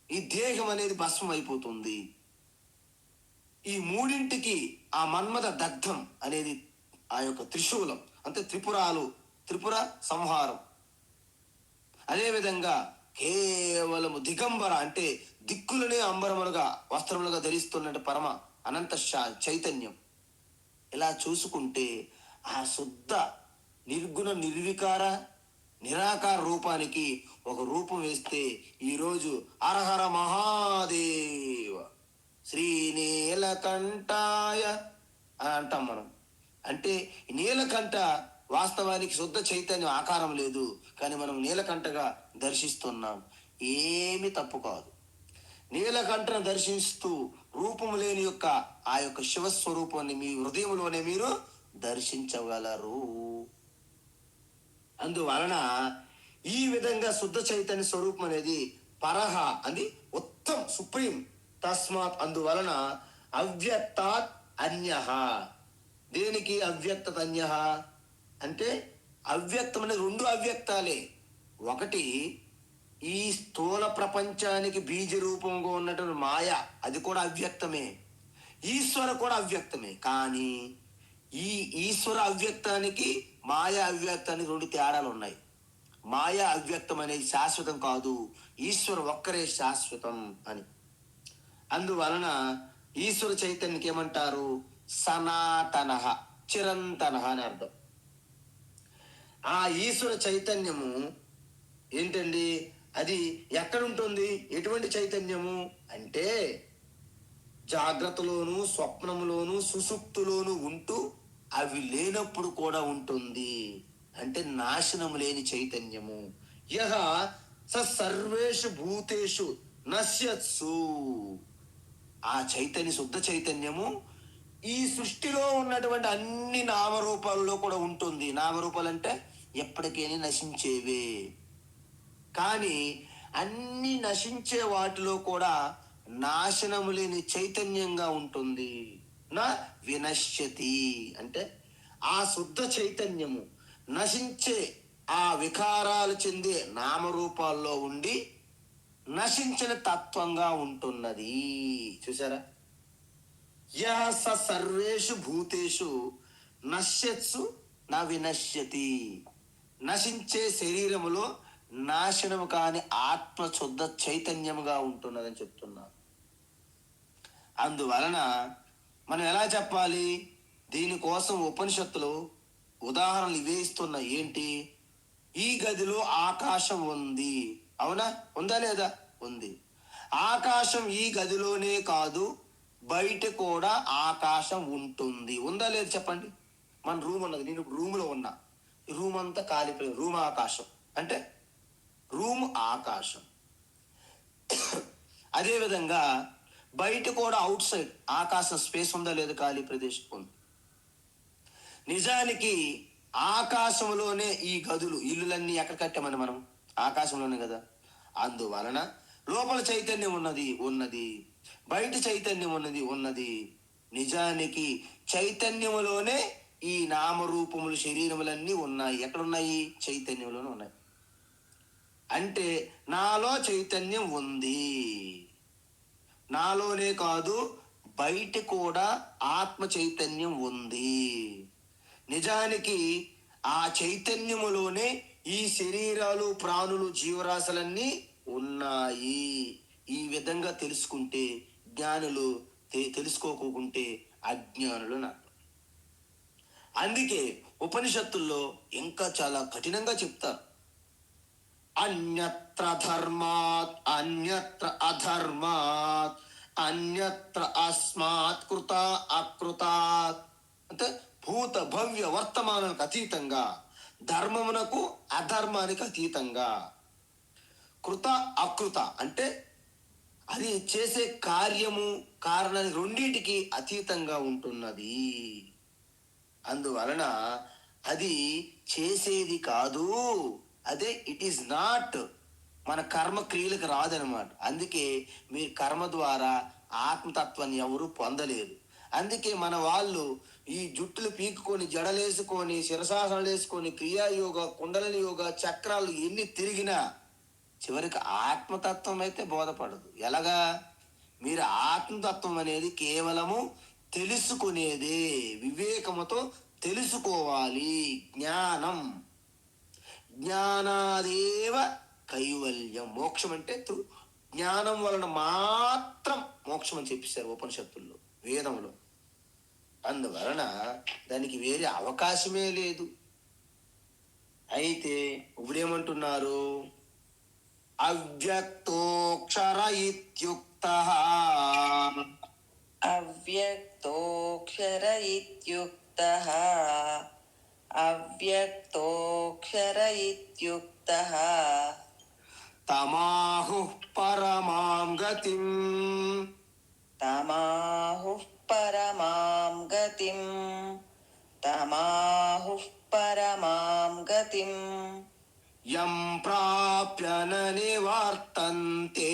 ఈ దేహం అనేది భస్మం అయిపోతుంది. ఈ 3ంటికి ఆ మన్మథ దగ్ధం అనేది ఆ యొక్క త్రిశూలం అంటే త్రిపుర సంహారం. అదేవిధంగా కేవలము దిగంబర అంటే దిక్కులనే అంబరములుగా వస్త్రములుగా ధరిస్తున్నట్టు పరమ అనంత చైతన్యం. ఇలా చూసుకుంటే ఆ శుద్ధ నిర్గుణ నిర్వికార నిరాకార రూపానికి ఒక రూపం వేస్తే ఈరోజు హరహర మహాదేవ శ్రీ నీలకంఠాయ అని అంటాం మనం. అంటే నీలకంఠ వాస్తవానికి శుద్ధ చైతన్యం ఆకారం లేదు, కానీ మనం నీలకంఠగా దర్శిస్తున్నాం. ఏమి తప్పు కాదు. నీలకంఠను దర్శిస్తూ రూపము లేని యొక్క ఆ యొక్క శివస్వరూపాన్ని మీ హృదయంలోనే మీరు దర్శించగలరు. అందువలన ఈ విధంగా శుద్ధ చైతన్య స్వరూపం అనేది పరహ అది ఉత్తమ్ సుప్రీం. తస్మాత్ అందువలన అవ్యక్తాత్ అన్యః. దేనికి అవ్యక్తత అన్యః అంటే అవ్యక్తం అనేది 2 అవ్యక్తాలే. ఒకటి ఈ స్థూల ప్రపంచానికి బీజ రూపంగా ఉన్నటువంటి మాయ, అది కూడా అవ్యక్తమే. ఈశ్వర కూడా అవ్యక్తమే. కానీ ఈ ఈశ్వర అవ్యక్తానికి మాయా అవ్యక్తానికి 2 తేడాలు ఉన్నాయి. మాయా అవ్యక్తం అనేది శాశ్వతం కాదు, ఈశ్వర ఒక్కరే శాశ్వతం అని. అందువలన ఈశ్వర చైతన్యకి ఏమంటారు? సనాతన, చిరంతన అని అర్థం. ఆ ఈశ్వర చైతన్యము ఏంటండి? అది ఎక్కడుంటుంది? ఎటువంటి చైతన్యము అంటే జాగ్రత్తలోను, స్వప్నములోను, సుషుప్తులోను ఉంటూ అవి లేనప్పుడు కూడా ఉంటుంది. అంటే నాశనము లేని చైతన్యము. యహ స సర్వేషు భూతేషు నశ్యత్సు. ఆ చైతన్య శుద్ధ చైతన్యము ఈ సృష్టిలో ఉన్నటువంటి అన్ని నామరూపాల్లో కూడా ఉంటుంది. నామరూపాలు అంటే ఎప్పటికైనా నశించేవే. కానీ అన్ని నశించే వాటిలో కూడా నాశనము లేని చైతన్యంగా ఉంటుంది. నా వినశ్యతి అంటే ఆ శుద్ధ చైతన్యము నశించే ఆ వికారాలు చెందే నామరూపాల్లో ఉండి నశించిన తత్వంగా ఉంటున్నది. చూసారా? యః స సర్వేషు భూతేషు నశ్యత్సు నా వినశ్యతి. నశించే శరీరములో నాశనము కాని ఆత్మ శుద్ధ చైతన్యముగా ఉంటున్నదని చెప్తున్నారు. అందువలన మనం ఎలా చెప్పాలి? దీనికోసం ఉపనిషత్తులు ఉదాహరణలు ఇవే ఇస్తున్నాయి. ఏంటి? ఈ గదిలో ఆకాశం ఉంది. అవునా? ఉందా లేదా? ఉంది. ఆకాశం ఈ గదిలోనే కాదు, బయట కూడా ఆకాశం ఉంటుంది. ఉందా లేదు చెప్పండి? మన రూమ్ ఉన్నది, నేను రూమ్లో ఉన్నా, ఈ రూమ్ అంతా కాలిపోయింది. రూమ్ ఆకాశం అంటే రూమ్ ఆకాశం. అదేవిధంగా బయట కూడా అవుట్ సైడ్ ఆకాశం స్పేస్ ఉందా లేదా, ఖాళీ ప్రదేశం ఉంది. నిజానికి ఆకాశంలోనే ఈ గదులు ఇల్లులన్నీ ఎక్కడ కట్టామని మనం, ఆకాశంలోనే కదా. అందువలన లోపల చైతన్యం ఉన్నది, బయట చైతన్యం ఉన్నది. నిజానికి చైతన్యములోనే ఈ నామరూపములు శరీరములన్నీ ఉన్నాయి. ఎక్కడున్నాయి? చైతన్యంలోనే ఉన్నాయి. అంటే నాలో చైతన్యం ఉంది. నాలోనే కాదు, బయట కూడా ఆత్మ చైతన్యం ఉంది. నిజానికి ఆ చైతన్యములోనే ఈ శరీరాలు, ప్రాణులు, జీవరాశులన్నీ ఉన్నాయి. ఈ విధంగా తెలుసుకుంటే జ్ఞానులు, తెలుసుకోకుంటే అజ్ఞానులు నాకు. అందుకే ఉపనిషత్తుల్లో ఇంకా చాలా కఠినంగా చెప్తారు. అన్యత్ర ధర్మాత్ అన్యత్ర అధర్మాత్ అన్యత్ర అస్మాత్ కృత అకృతాత్. అంటే భూత భవ్య వర్తమానానికి అతీతంగా, ధర్మమునకు అధర్మానికి అతీతంగా, కృత అకృత అంటే అది చేసే కార్యము కారణాన్ని రెండింటికి అతీతంగా ఉంటున్నది. అందువలన అది చేసేది కాదు, అదే ఇట్ ఈస్ నాట్, మన కర్మ క్రియలకు రాదనమాట. అందుకే మీరు కర్మ ద్వారా ఆత్మతత్వాన్ని ఎవరు పొందలేరు. అందుకే మన వాళ్ళు ఈ జుట్టులు పీకుకొని, జడలేసుకొని, శిరసాసనలు వేసుకొని, క్రియాయోగ, కుండలిని యోగ, చక్రాలు ఎన్ని తిరిగినా చివరికి ఆత్మతత్వం అయితే బోధపడదు. ఎలాగా? మీరు ఆత్మతత్వం అనేది కేవలము తెలుసుకునేదే, వివేకముతో తెలుసుకోవాలి. జ్ఞానాదేవ కైవల్యం. మోక్షం అంటే జ్ఞానం వలన మాత్రం మోక్షం అని చెప్పేశారు ఉపనిషత్తుల్లో, వేదంలో. అందువలన దానికి వేరే అవకాశమే లేదు. అయితే ఇప్పుడేమంటున్నారు? అవ్యక్తోక్షర ఇత్యుక్తః. అవ్యక్తోక్షర ఇత్యుక్తః. అవ్యక్తోక్షర ఇత్యుక్తః. తమాహుః పరమాం గతిం. తమాహుః పరమాం గతిం. తమాహుః పరమాం గతిం. యం ప్రాప్య న నివర్తంతే.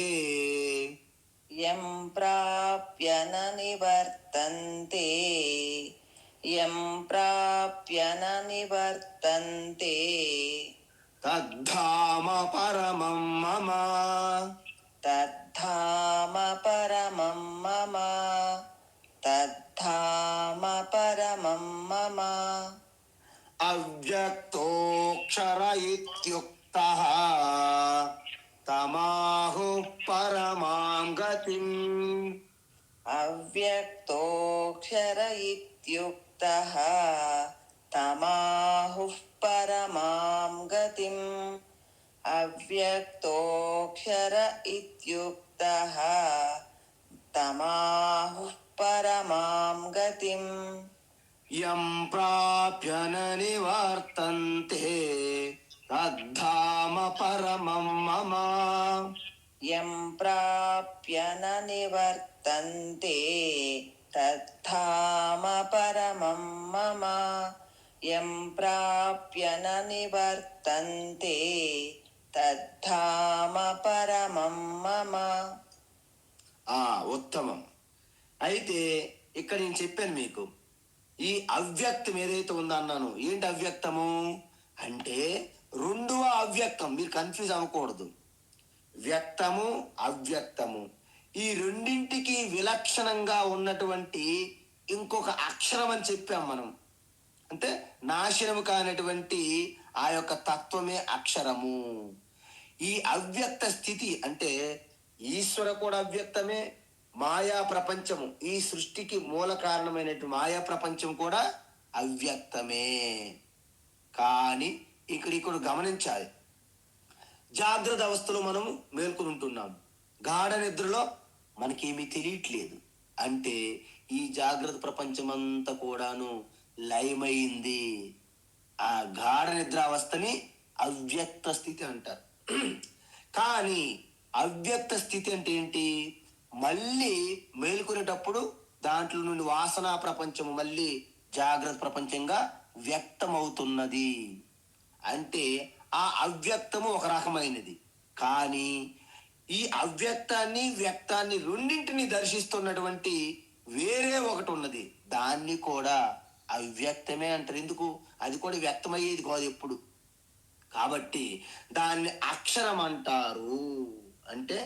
యం ప్రాప్య న నివర్తంతే. యం ప్రాప్య న నివర్తంతే. తద్ధామ పరమం మమ. తద్ధామ పరమం మమ. తద్ధామ పరమం మమ. అవ్యక్తోక్షర ఇత్యుక్తః తమాహుః పరమాం గతిం. అవ్యక్తోక్షర ఇత్యుక్తః తమాహుః పరమాం గతిం. అవ్యక్తోక్షర ఇత్యుక్తః తమాహుః పరమాం గతిం. యం ప్రాప్య న నివర్తంతే తద్ధామ పరమం మమ. యం ప్రాప్య న నివర్తంతే తద్ధామ పరమం మమ. యం ప్రాప్య న నివర్తంతే తద్ధామ పరమం మమ. ఉత్తమం. అయితే ఇక్కడ నేను చెప్పాను మీకు, ఈ అవ్యక్తం ఏదైతే ఉందో అన్నాను. ఏంటి అవ్యక్తము అంటే రెండవ అవ్యక్తం. మీరు కన్ఫ్యూజ్ అవ్వకూడదు. వ్యక్తము, అవ్యక్తము, ఈ రెండింటికి విలక్షణంగా ఉన్నటువంటి ఇంకొక అక్షరం అని చెప్పాం మనం. అంటే నాశనము కానటువంటి ఆ యొక్క తత్వమే అక్షరము. ఈ అవ్యక్త స్థితి అంటే ఈశ్వర కూడా అవ్యక్తమే, మాయా ప్రపంచము, ఈ సృష్టికి మూల కారణమైనటువంటి మాయా ప్రపంచం కూడా అవ్యక్తమే. కానీ ఇక్కడ గమనించాలి, జాగ్రత్త అవస్థలో మనము మేల్కొని ఉంటున్నాము, గాఢ నిద్రలో మనకేమీ తెలియట్లేదు. అంటే ఈ జాగ్రత్త ప్రపంచం అంతా కూడాను లయమైంది. ఆ గాఢ నిద్రావస్థని అవ్యక్త స్థితి అంటారు. కానీ అవ్యక్త స్థితి అంటే ఏంటి? మళ్ళీ మేలుకునేటప్పుడు దాంట్లో నుండి వాసనా ప్రపంచము మళ్ళీ జాగ్రత్త ప్రపంచంగా వ్యక్తమవుతున్నది. అంటే ఆ అవ్యక్తము ఒక రకమైనది. కానీ ఈ అవ్యక్తాన్ని వ్యక్తాన్ని రెండింటిని దర్శిస్తున్నటువంటి వేరే ఒకటి ఉన్నది. దాన్ని కూడా అవ్యక్తమే అంటారు. ఎందుకు? అది కూడా వ్యక్తమయ్యేది కాదు ఎప్పుడు. కాబట్టి దాన్ని అక్షరం అంటారు. అంటే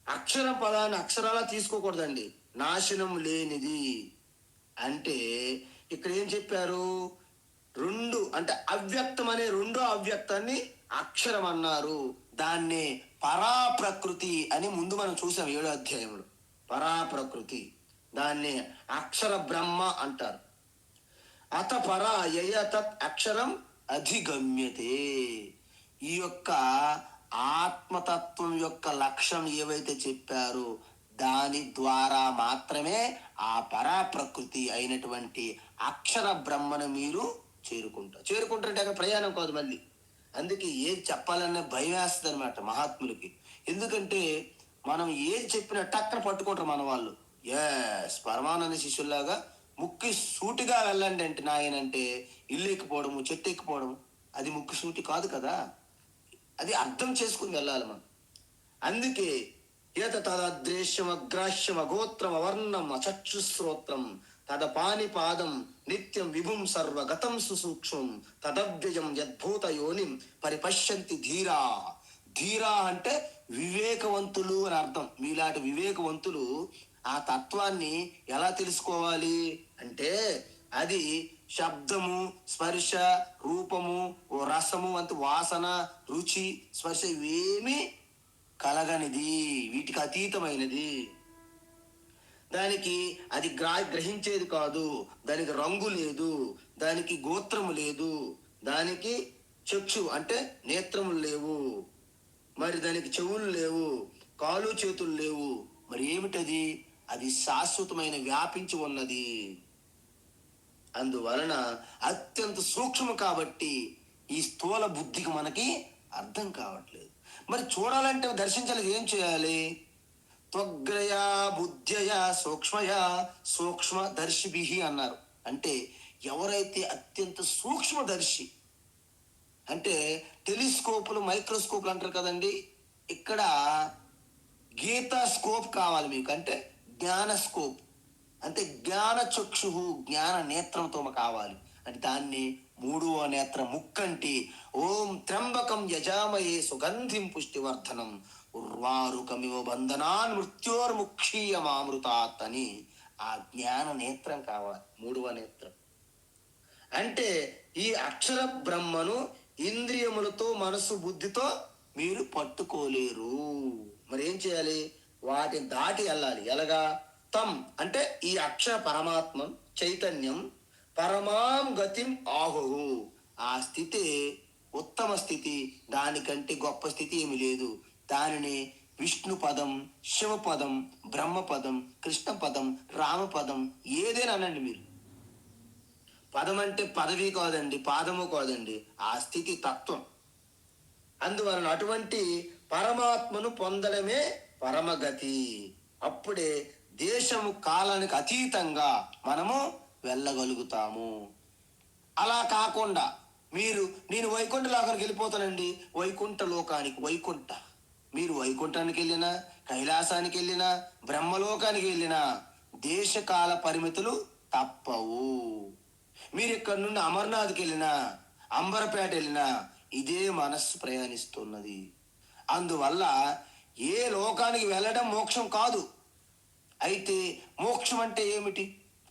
అక్షర పదాన్ని అక్షరాలా తీసుకోకూడదండి. నాశనం లేనిది. అంటే ఇక్కడ ఏం చెప్పారు? రెండు అంటే అవ్యక్తం అనే రెండో అవ్యక్తాన్ని అక్షరం అన్నారు. దాన్నే పరాప్రకృతి అని ముందు మనం చూసాం 7వ అధ్యాయంలో. పరాప్రకృతి, దాన్ని అక్షర బ్రహ్మ అంటారు. అత పరా యయ తత్ అక్షరం అధిగమ్యతే. ఈ యొక్క ఆత్మతత్వం యొక్క లక్ష్యం ఏవైతే చెప్పారో దాని ద్వారా మాత్రమే ఆ పరాప్రకృతి అయినటువంటి అక్షర బ్రహ్మను మీరు చేరుకుంటారంటే అక్కడ ప్రయాణం కాదు మళ్ళీ. అందుకే ఏది చెప్పాలనే భయం వేస్తుంది అనమాట మహాత్ములకి. ఎందుకంటే మనం ఏది చెప్పినా టక్కన పట్టుకుంటారు మన వాళ్ళు. పరమానంద శిష్యుల్లాగా ముక్కి సూటిగా వెళ్ళండి అంటే నాయనంటే ఇల్లు ఎక్కిపోవడము, చెట్టు ఎక్కిపోవడము అది ముక్కు సూటి కాదు కదా. అది అర్థం చేసుకుని వెళ్ళాలి మనం. అందుకే ఏత తదద్రేశ్యం అగ్రాహ్యం అగోత్రం అవర్ణం అచక్షుశ్రోత్రం తదపాని పాదం నిత్యం విభుం సర్వగతం సుసూక్ష్మం తదవ్యయం యద్భూత యోనిం పరిపశ్యంతి ధీరా. ధీరా అంటే వివేకవంతులు అని అర్థం. మీలాంటి వివేకవంతులు ఆ తత్వాన్ని ఎలా తెలుసుకోవాలి అంటే అది శబ్దము, స్పర్శ, రూపము, రసము వంటి వాసన, రుచి, స్పర్శ ఇవేమి కలగనిది, వీటికి అతీతమైనది. దానికి అది గ్రహించేది కాదు. దానికి రంగు లేదు, దానికి గోత్రము లేదు, దానికి చక్షు అంటే నేత్రములు లేవు, మరి దానికి చెవులు లేవు, కాలు చేతులు లేవు. మరి ఏమిటది? అది శాశ్వతమైన వ్యాపించి ఉన్నది. అందువలన అత్యంత సూక్ష్మ కాబట్టి ఈ స్థూల బుద్ధికి మనకి అర్థం కావట్లేదు. మరి చూడాలంటే దర్శించాలి, ఏం చేయాలి? త్వగ్రయా బుద్ధ్యయా సూక్ష్మయా సూక్ష్మ దర్శిభి అన్నారు. అంటే ఎవరైతే అత్యంత సూక్ష్మదర్శి అంటే టెలిస్కోపులు, మైక్రోస్కోపులు అంటారు కదండి. ఇక్కడ గీతా స్కోప్ కావాలి మీకు. అంటే జ్ఞాన స్కోప్ అంటే జ్ఞాన చక్షు, జ్ఞాన నేత్రంతో కావాలి. అంటే దాన్ని 3వ నేత్రం ముక్కంటి. ఓం త్ర్యంబకం యజామయే సుగంధిం పుష్టివర్ధనం ఉర్వారుకమివ బంధనాన్ మృత్యోర్ముక్షీయమామృతాత్ అని ఆ జ్ఞాన నేత్రం కావాలి, 3వ నేత్రం. అంటే ఈ అక్షర బ్రహ్మను ఇంద్రియములతో, మనసు, బుద్ధితో మీరు పట్టుకోలేరు. మరి ఏం చేయాలి? వాటిని దాటి వెళ్ళాలి. ఎలాగా? తం అంటే ఈ అక్షర పరమాత్మం చైతన్యం పరమాం గతిం ఆహుహు. ఆ స్థితి ఉత్తమ స్థితి, దానికంటే గొప్ప స్థితి ఏమి లేదు. దానిని విష్ణు పదం, శివ పదం, బ్రహ్మ పదం, కృష్ణ పదం, రామ పదం ఏదైనా అనండి మీరు. పదం అంటే పదవి కాదండి, పాదము కాదండి, ఆ స్థితి తత్వం. అందువలన అటువంటి పరమాత్మను పొందడమే పరమగతి. అప్పుడే దేశము కాలానికి అతీతంగా మనము వెళ్ళగలుగుతాము. అలా కాకుండా నేను వైకుంఠ లోకానికి వెళ్ళిపోతానండి, వైకుంఠ లోకానికి, మీరు వైకుంఠానికి వెళ్ళినా, కైలాసానికి వెళ్ళినా, బ్రహ్మలోకానికి వెళ్ళినా దేశకాల పరిమితులు తప్పవు. మీరు ఇక్కడ నుండి అమర్నాథ్కి వెళ్ళినా, అంబరపేట వెళ్ళినా ఇదే మనస్సు ప్రయాణిస్తున్నది. అందువల్ల ఏ లోకానికి వెళ్ళడం మోక్షం కాదు. అయితే మోక్షం అంటే ఏమిటి?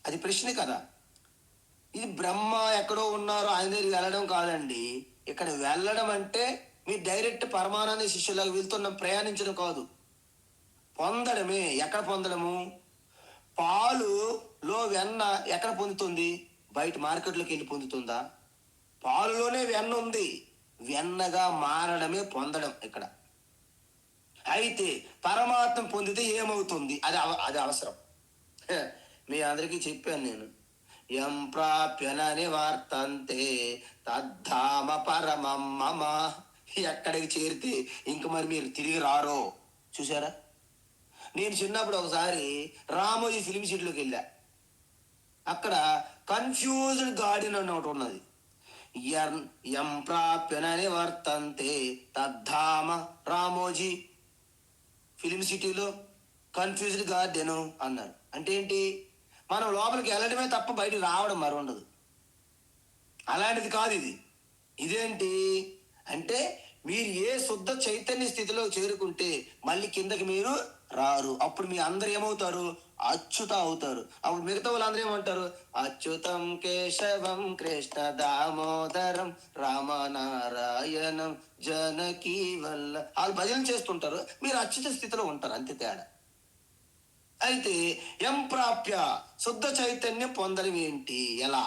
అది ప్రశ్న కదా. ఇది బ్రహ్మ ఎక్కడో ఉన్నారు ఆయన దగ్గరికి వెళ్ళడం కాదండి. ఇక్కడ వెళ్ళడం అంటే మీరు డైరెక్ట్ పరమానంద శిష్యులకు వెళ్తున్నాం, ప్రయాణించడం కాదు, పొందడమే. ఎక్కడ పొందడము? పాలులో వెన్న ఎక్కడ పొందుతుంది? బయట మార్కెట్లోకి వెళ్ళి పొందుతుందా? పాలులోనే వెన్న ఉంది. వెన్నగా మారడమే పొందడం ఇక్కడ. అయితే పరమాత్మ పొందితే ఏమవుతుంది? అది అవసరం. మీ అందరికీ చెప్పాను నేను. యం ప్రాప్య న నివర్తంతే తద్ధామ పరమం మమ. ఎక్కడికి చేరితే ఇంక మరి మీరు తిరిగి రారో. చూసారా, నేను చిన్నప్పుడు ఒకసారి రామోజీ ఫిలిం సిటీలోకి వెళ్ళా. అక్కడ కన్ఫ్యూజ్డ్ గార్డెన్ అని ఒకటి ఉన్నది. యం ప్రాప్య న నివర్తంతే తద్ధామ, రామోజీ ఫిలిం సిటీలో కన్ఫ్యూజ్డ్ గార్డెన్ అన్నారు. అంటే ఏంటి, మనం లోపలికి వెళ్ళడమే తప్ప బయటికి రావడం మరి ఉండదు. అలాంటిది కాదు ఇది. ఇదేంటి అంటే, మీరు ఏ శుద్ధ చైతన్య స్థితిలో చేరుకుంటే మళ్ళీ కిందకి మీరు రారు. అప్పుడు మీ అందరు ఏమవుతారు, అచ్యుత అవుతారు. అప్పుడు మిగతా వాళ్ళందరూ ఏమంటారు, అచ్యుతం కేశవం కృష్ణ దామోదరం రామనారాయణం జనకీ వల్ల. వాళ్ళు భజన చేస్తుంటారు, మీరు అచ్యుత స్థితిలో ఉంటారు, అంతే తేడా. అయితే ఎం ప్రాప్య, శుద్ధ చైతన్యం పొందడం ఏంటి, ఎలా?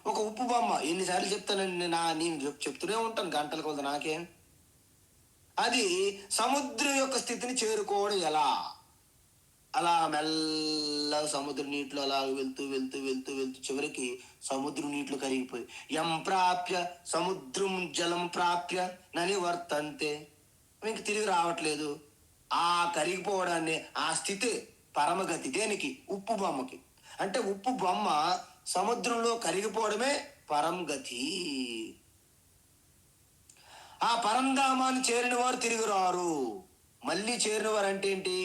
ఒక ఉప్పు బొమ్మ, ఎన్నిసార్లు చెప్తానండి, నేను చెప్తూనే ఉంటాను గంటల కొలది, నాకేం. అది సముద్రం యొక్క స్థితిని చేరుకోవడం ఎలా? అలా మెల్లగా సముద్ర నీటిలో అలా వెళ్తూ వెళ్తూ వెళ్తూ వెళ్తూ చివరికి సముద్రం నీటిలో కరిగిపోయి ఎం ప్రాప్య సముద్రం జలం ప్రాప్య నని వర్తంతే, ఇంక తిరిగి రావట్లేదు. ఆ కరిగిపోవడాన్ని, ఆ స్థితి పరమగతి. దేనికి? ఉప్పు బొమ్మకి. అంటే ఉప్పు బొమ్మ సముద్రంలో కరిగిపోవడమే పరంగతి. ఆ పరంధామాన్ని చేరిన వారు తిరిగి రారు. మళ్ళీ చేరిన వారు అంటే ఏంటి,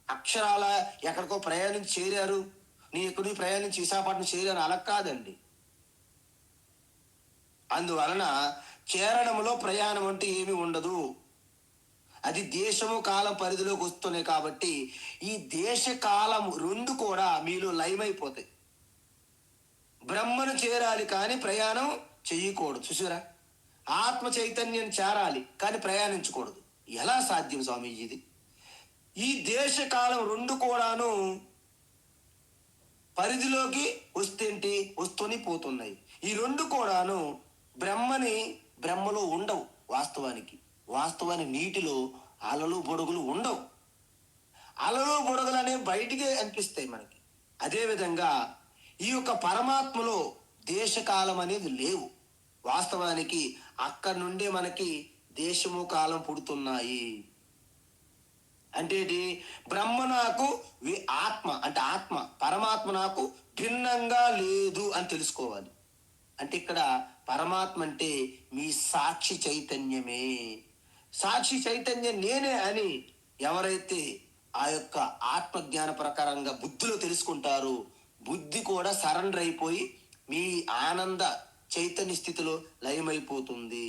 అక్షరాల ఎక్కడికో ప్రయాణించి చేరారు, నీ ఎక్కడికి ప్రయాణించి విశాఖపట్నం చేరారు, అలా కాదండి. అందువలన చేరడంలో ప్రయాణం అంటే ఏమీ ఉండదు. అది దేశము కాలం పరిధిలోకి వస్తున్నాయి కాబట్టి ఈ దేశ కాలం రెండు కూడా మీలో లయమైపోతాయి. బ్రహ్మను చేరాలి కానీ ప్రయాణం చెయ్యకూడదు. చూసారా, ఆత్మ చైతన్యం చేరాలి కానీ ప్రయాణించకూడదు. ఎలా సాధ్యం స్వామీజీది? ఈ దేశ కాలం రెండు కూడాను పరిధిలోకి వస్తేంటి, వస్తూనే పోతున్నాయి. ఈ రెండు కూడాను బ్రహ్మలో ఉండవు. వాస్తవానికి నీటిలో అలలు బొడుగులు ఉండవు. అలలు బొడుగులు అనేవి బయటికే అనిపిస్తాయి మనకి. అదేవిధంగా ఈ యొక్క పరమాత్మలో దేశకాలం అనేది లేవు. వాస్తవానికి అక్కడి నుండే మనకి దేశము కాలం పుడుతున్నాయి. అంటే బ్రహ్మ నాకు ఆత్మ, అంటే ఆత్మ పరమాత్మ నాకు భిన్నంగా లేదు అని తెలుసుకోవాలి. అంటే ఇక్కడ పరమాత్మ అంటే మీ సాక్షి చైతన్యమే. సాక్షి చైతన్యం నేనే అని ఎవరైతే ఆ యొక్క ఆత్మజ్ఞాన ప్రకారంగా బుద్ధిలో తెలుసుకుంటారో, బుద్ధి కూడా సరెండర్ అయిపోయి మీ ఆనంద చైతన్య స్థితిలో లయమైపోతుంది.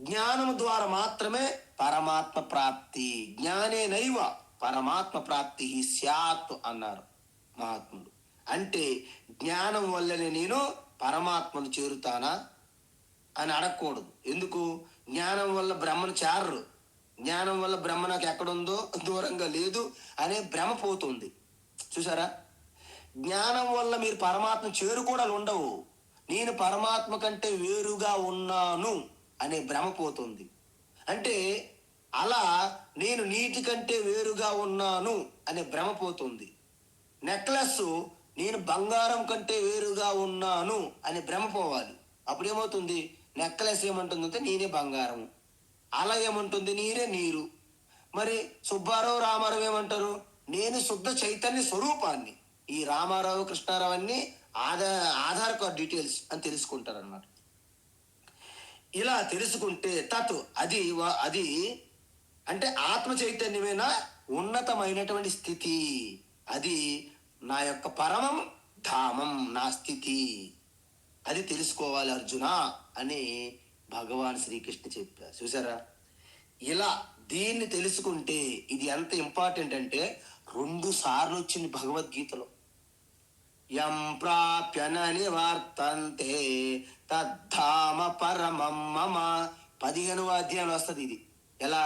జ్ఞానము ద్వారా మాత్రమే పరమాత్మ ప్రాప్తి. జ్ఞానే నైవ పరమాత్మ ప్రాప్తి స్యాత్ అన్నారు మహాత్ముడు. అంటే జ్ఞానం వల్లనే నేను పరమాత్మను చేరుతానా అని అడగకూడదు. ఎందుకు? జ్ఞానం వల్ల బ్రహ్మను చేరరు. జ్ఞానం వల్ల బ్రహ్మ నాకు ఎక్కడుందో దూరంగా లేదు అనే భ్రమ పోతుంది. చూసారా, జ్ఞానం వల్ల మీరు పరమాత్మ చేరుకోవడాలు ఉండవు. నేను పరమాత్మ కంటే వేరుగా ఉన్నాను అనే భ్రమ పోతుంది. అంటే అలా నేను నీటి కంటే వేరుగా ఉన్నాను అనే భ్రమ పోతుంది. నెక్లెస్ నేను బంగారం కంటే వేరుగా ఉన్నాను అనే భ్రమ పోవాలి. అప్పుడు ఏమవుతుంది, నెక్లెస్ ఏమంటుందంటే నేనే బంగారం, అలా ఏమంటుంది నీరే నీరు. మరి సుబ్బారావు రామారావు ఏమంటారు, నేను శుద్ధ చైతన్య స్వరూపాన్ని. ఈ రామారావు కృష్ణారావు అన్ని ఆధార్ కార్డ్ డీటెయిల్స్ అని తెలుసుకుంటారు అన్నమాట. ఇలా తెలుసుకుంటే తత్ అది అంటే ఆత్మ చైతన్యమైన ఉన్నతమైనటువంటి స్థితి. అది నా యొక్క పరమం ధామం, నా స్థితి. అది తెలుసుకోవాలి అర్జున అని భగవాన్ శ్రీకృష్ణ చెప్పారు. చూసారా, ఇలా దీన్ని తెలుసుకుంటే ఇది ఎంత ఇంపార్టెంట్ అంటే 2 సార్లు వచ్చింది భగవద్గీతలో. యం ప్రాప్య న నివర్తంతే తద్ధామ పరమం మమ. 15వ అధ్యాయంలో వస్తుంది ఇది. ఎలా?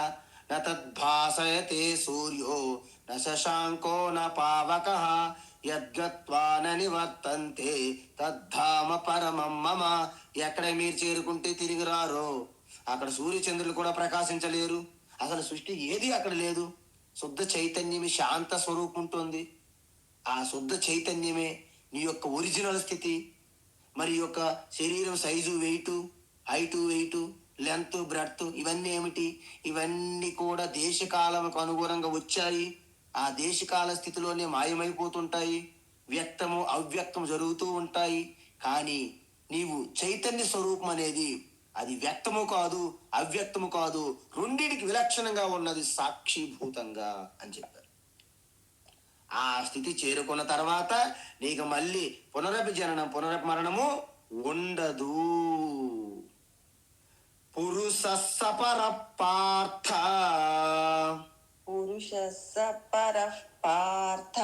న తద్భాసయతే సూర్యో న శశాంకో న పావకః యద్గత్వా న నివర్తంతే తద్ధామ పరమం మమ. ఎక్కడ మీరు చేరుకుంటే తిరిగి రారో అక్కడ సూర్యచంద్రులు కూడా ప్రకాశించలేరు. అసలు సృష్టి ఏది అక్కడ లేదు. శుద్ధ చైతన్యమే శాంత స్వరూపం ఉంటుంది. ఆ శుద్ధ చైతన్యమే నీ యొక్క ఒరిజినల్ స్థితి, మరి ఈ యొక్క శరీరం సైజు, హైటు, లెంత్, బ్రెడ్త్, ఇవన్నీ ఏమిటి? ఇవన్నీ కూడా దేశకాలకు అనుగుణంగా వచ్చాయి. ఆ దేశకాల స్థితిలోనే మాయమైపోతుంటాయి. వ్యక్తము అవ్యక్తం జరుగుతూ ఉంటాయి. కానీ నీవు చైతన్య స్వరూపం అనేది అది వ్యక్తము కాదు, అవ్యక్తము కాదు, రెండింటికి విలక్షణంగా ఉన్నది సాక్షిభూతంగా అని చెప్పారు. ఆ స్థితి చేరుకున్న తర్వాత నీకు మళ్ళీ పునరపి మరణము ఉండదు. పురుషస్స పరపార్థ పురుషస్స పరః పార్థ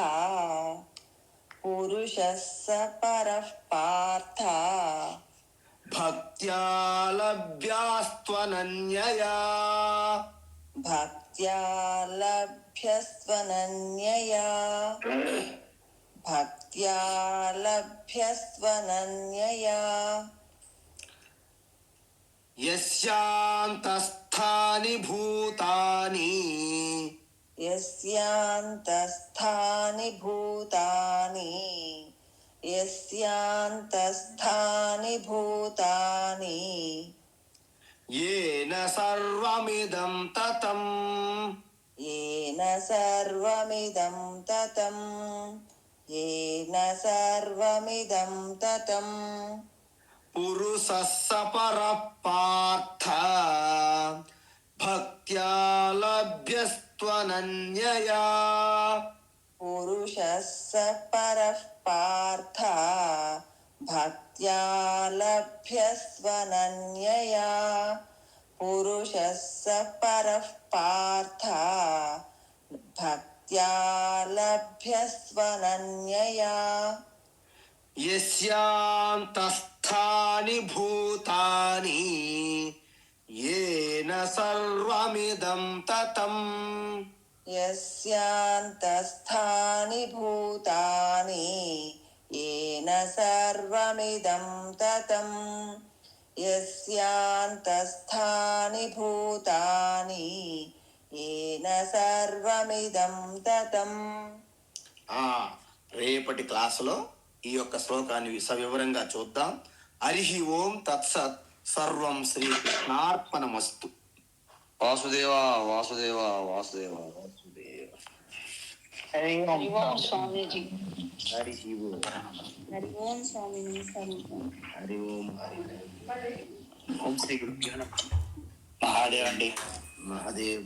పురుషస్స పరః పార్థ భక్త్యా లభ్యాస్త్వనన్యయా భక్త్యా లభ్యస్త్వనన్యయా భక్త్యా లభ్యస్త్వనన్యయా యస్యాంతస్థాని భూతాని యస్యాంతస్థాని భూతాని యస్యాంతస్థాని భూతాని येन सर्वमिदं ततं येन सर्वमिदं ततं येन सर्वमिदं ततं पुरुषस्स परपार्थ भक्त्या लभ्यस्त्वनन्यया पुरुषस्य परः पार्थ भक्त्या लभ्यस्त्वनन्यया पुरुषस्य परः पार्थ भक्त्या लभ्यस्त्वनन्यया यस्यान्तस्थानि भूतानि येन सर्वमिदं ततं यस्यान्तस्थानि भूतानि येन सर्वमिदं ततं यस्यान्तस्थानि भूतानि येन सर्वमिदं ततं రేపటి క్లాసులో ఈ యొక్క శ్లోకాన్ని సవివరంగా చూద్దాం. హరి ఓం తత్సత్. సర్వం శ్రీకృష్ణార్పణమస్తు. వాసుదేవ వాసుదేవ వాసుదేవ వాసుదేవ. हरि ओम स्वामीजी. హరి ఓం. हरि ओम स्वामी नमस्कार. హరి ఓం. ఓం శ్రీ గురుభ్యో నమః. మహాదేవ్.